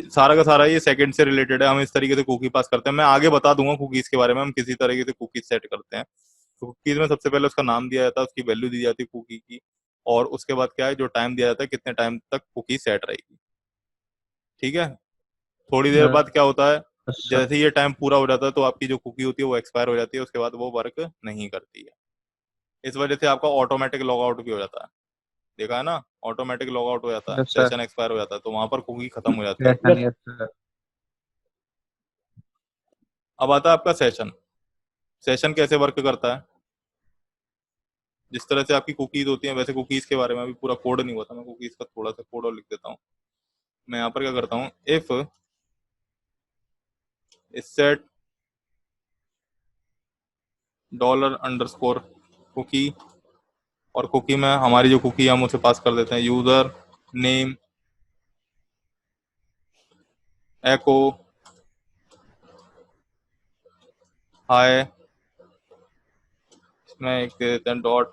S1: सारा का सारा ये सेकंड से रिलेटेड है। हम इस तरीके से कुकी पास करते हैं। मैं आगे बता दूंगा कुकीज के बारे में, हम किसी तरीके से कुकीज सेट करते हैं। तो कुकीज में सबसे पहले उसका नाम दिया जाता है, उसकी वैल्यू दी जाती है कुकी की, और उसके बाद क्या है, जो टाइम दिया जाता है कितने टाइम तक कुकी सेट रहेगी। ठीक है। थोड़ी देर बाद क्या होता है,
S2: यस सर।
S1: जैसे ही ये टाइम पूरा हो जाता है तो आपकी जो कुकी होती है वो एक्सपायर हो जाती है, उसके बाद वो वर्क नहीं करती है। इस वजह से आपका ऑटोमेटिक लॉग आउट भी हो जाता है। देखा है ना, ऑटोमेटिक लॉग आउट हो जाता है,
S2: यस सर।
S1: सेशन एक्सपायर हो जाता है, तो वहां पर कुकी खत्म हो जाती है।
S2: Session,
S3: yes
S2: yes sir.
S1: अब आता है आपका सेशन। सेशन कैसे वर्क करता है? जिस तरह से आपकी कुकीज होती हैं, वैसे कुकीज के बारे में अभी पूरा कोड नहीं हुआ था, मैं कुकीज का थोड़ा सा कोड और लिख देता हूँ। मैं यहाँ पर क्या करता हूँ, इफ सेट $_ कुकी, और कुकी में हमारी जो कुकी हम उसे पास कर देते हैं यूजर नेम एको हाय। इसमें एक दे देते हैं $_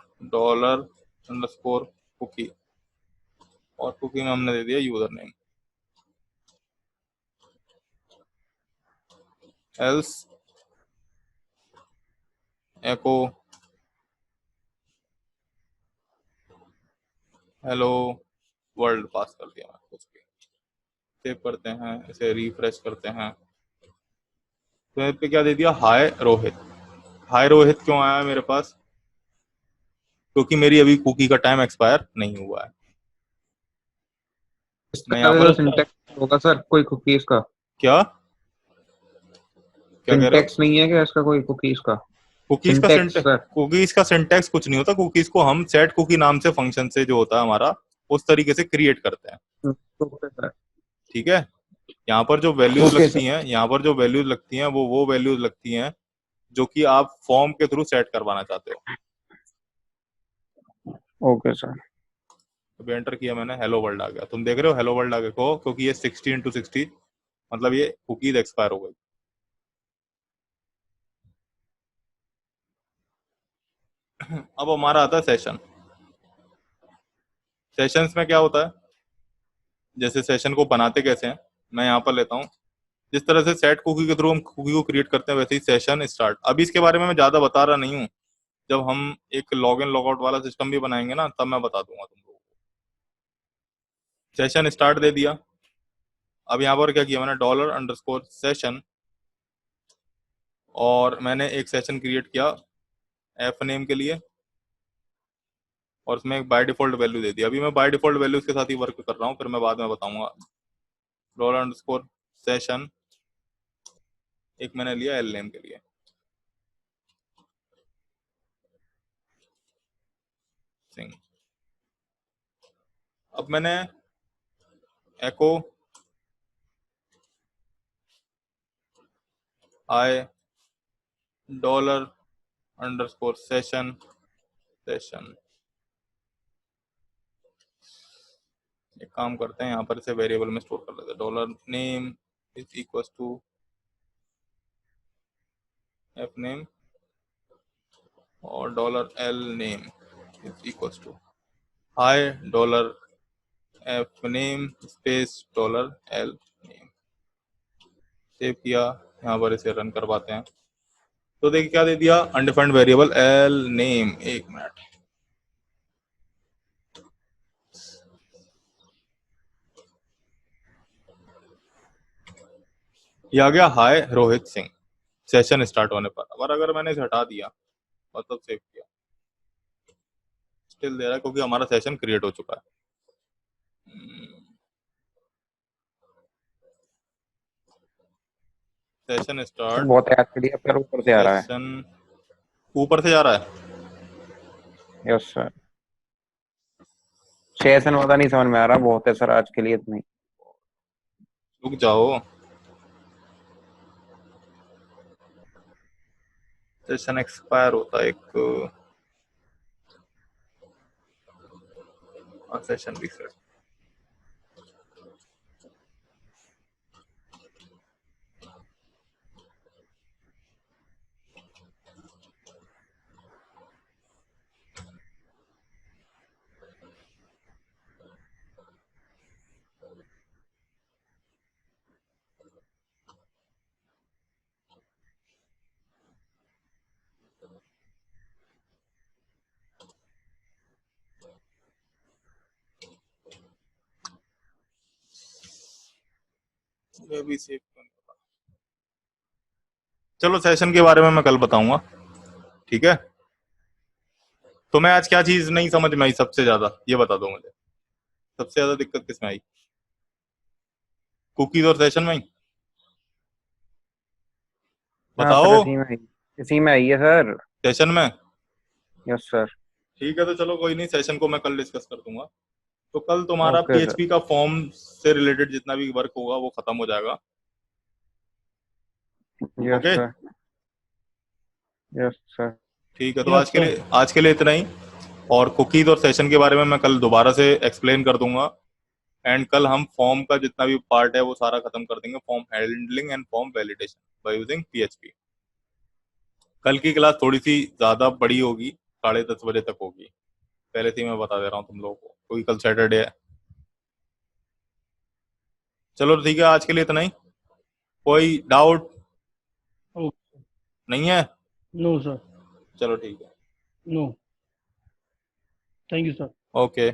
S1: कुकी, और कुकी में हमने दे दिया यूजर नेम। एल्स एको हेलो वर्ल्ड पास कर दिया मैं कुछ भी। सेव करते हैं, इसे रिफ्रेश करते हैं, तो यहाँ पे क्या दे दिया, हाय रोहित। हाय रोहित क्यों आया मेरे पास? क्योंकि मेरी अभी कुकी का टाइम एक्सपायर नहीं हुआ है। मैं
S2: इसका
S1: यहाँ
S2: जो
S1: पर
S3: यस सर।
S2: सिंटेक्स होगा सर, कोई कुकीज का
S1: क्या क्या कह रहे हो?
S2: सिंटेक्स नहीं है क्या इसका, कोई कुकीज का
S1: कुकीज का
S2: सिंटेक्स सर?
S1: कुकीज का सिंटैक्स कुछ नहीं होता। कुकीज को हम सेट कुकी नाम से फंक्शन से जो होता है हमारा, उस तरीके से क्रिएट करते हैं।
S2: Okay sir.
S1: ठीक है। यहाँ पर जो वैल्यूज
S2: ओके
S1: लगती
S2: सर।
S1: हैं, यहाँ पर जो वैल्यूज लगती हैं वो वैल्यूज लगती हैं जो कि आप फॉर्म के थ्रू सेट करवाना चाहते हो।
S2: Okay sir.
S1: अभी एंटर किया मैंने, हेलो वर्ल्ड आ गया। तुम देख रहे हो हेलो वर्ल्ड आ गया को, क्योंकि ये 60 × 60, मतलब ये कुकीज एक्सपायर हो गई। अब हमारा आता है सेशन। सेशंस में क्या होता है, जैसे सेशन को बनाते कैसे हैं, मैं यहाँ पर लेता हूँ। जिस तरह से सेट कुकी के थ्रू हम कुकी को क्रिएट करते हैं, वैसे ही सेशन स्टार्ट। अभी इसके बारे में मैं ज्यादा बता रहा नहीं हूँ, जब हम एक लॉग इन लॉग आउट वाला सिस्टम भी बनाएंगे ना, तब मैं बता दूंगा तुम लोगों को। सेशन स्टार्ट दे दिया। अब यहाँ पर क्या किया मैंने, $_ और मैंने एक सेशन क्रिएट किया एफ नेम के लिए, और उसमें एक बाय डिफॉल्ट वैल्यू दे दी। अभी मैं बाय डिफॉल्ट वैल्यू के साथ ही वर्क कर रहा हूँ, फिर मैं बाद में बताऊंगा। $_ एक मैंने लिया एल नेम के लिए, सिंह। अब मैंने एको हाई डॉलर अंडरस्कोर सेशन एक काम करते हैं, यहाँ पर इसे वेरिएबल में स्टोर कर लेते हैं। Dollar name is equal to F name और dollar L name is equal to hi dollar F name space dollar L name. Save किया, यहाँ पर इसे रन करवाते हैं। तो देखिए क्या दे दिया, अनडिफाइंड वेरिएबल एल नेम। एक मिनट, ये आ गया हाय रोहित सिंह सेशन स्टार्ट होने पर। और अगर मैंने इसे हटा दिया मतलब सेव किया, स्टिल दे रहा है क्योंकि हमारा सेशन क्रिएट हो चुका है। सेशन स्टार्ट,
S2: बहुत याद के लिए पर ऊपर से आ रहा है।
S1: सेशन ऊपर से जा रहा है।
S2: यस सर, सेशन वाला नहीं समझ में आ रहा, बहुत है सर आज के लिए इतना ही।
S1: रुक जाओ, सेशन एक्सपायर होता है एक सेशन रिसेट। ये भी सेव क्यों नहीं होता? चलो सेशन के बारे में मैं कल बताऊंगा, ठीक है। तो मैं आज क्या चीज नहीं समझ में आई सबसे ज्यादा, ये बता दो मुझे, सबसे ज्यादा दिक्कत किस में आई? कुकीज और सेशन में ही?
S2: हाँ
S1: बताओ।
S2: सर, इसी में आई है सर।
S1: सेशन में?
S2: Yes sir.
S1: ठीक है, तो चलो कोई नहीं, सेशन को मैं कल डिस्कस कर दूंगा। तो कल तुम्हारा
S2: ओके सर।
S1: पीएचपी का फॉर्म से रिलेटेड जितना भी वर्क होगा वो खत्म हो जाएगा।
S2: Yes
S1: okay,
S2: sir. Yes sir.
S1: ठीक है। तो
S3: Yes,
S1: आज के लिए इतना ही। और कुकीज और सेशन के बारे में मैं कल दोबारा से एक्सप्लेन कर दूंगा। एंड कल हम फॉर्म का जितना भी पार्ट है वो सारा खत्म कर देंगे, form handling and form validation by using PHP. कल की क्लास थोड़ी सी ज्यादा बड़ी होगी, 10:30 बजे तक होगी, पहले से ही मैं बता दे रहा हूँ तुम लोगों को, क्योंकि कल सैटरडे है। चलो ठीक है, आज के लिए इतना ही। कोई डाउट
S3: Okay.
S1: नहीं है?
S3: No, sir.
S1: चलो ठीक है,
S3: No. Thank you, sir.
S1: Okay.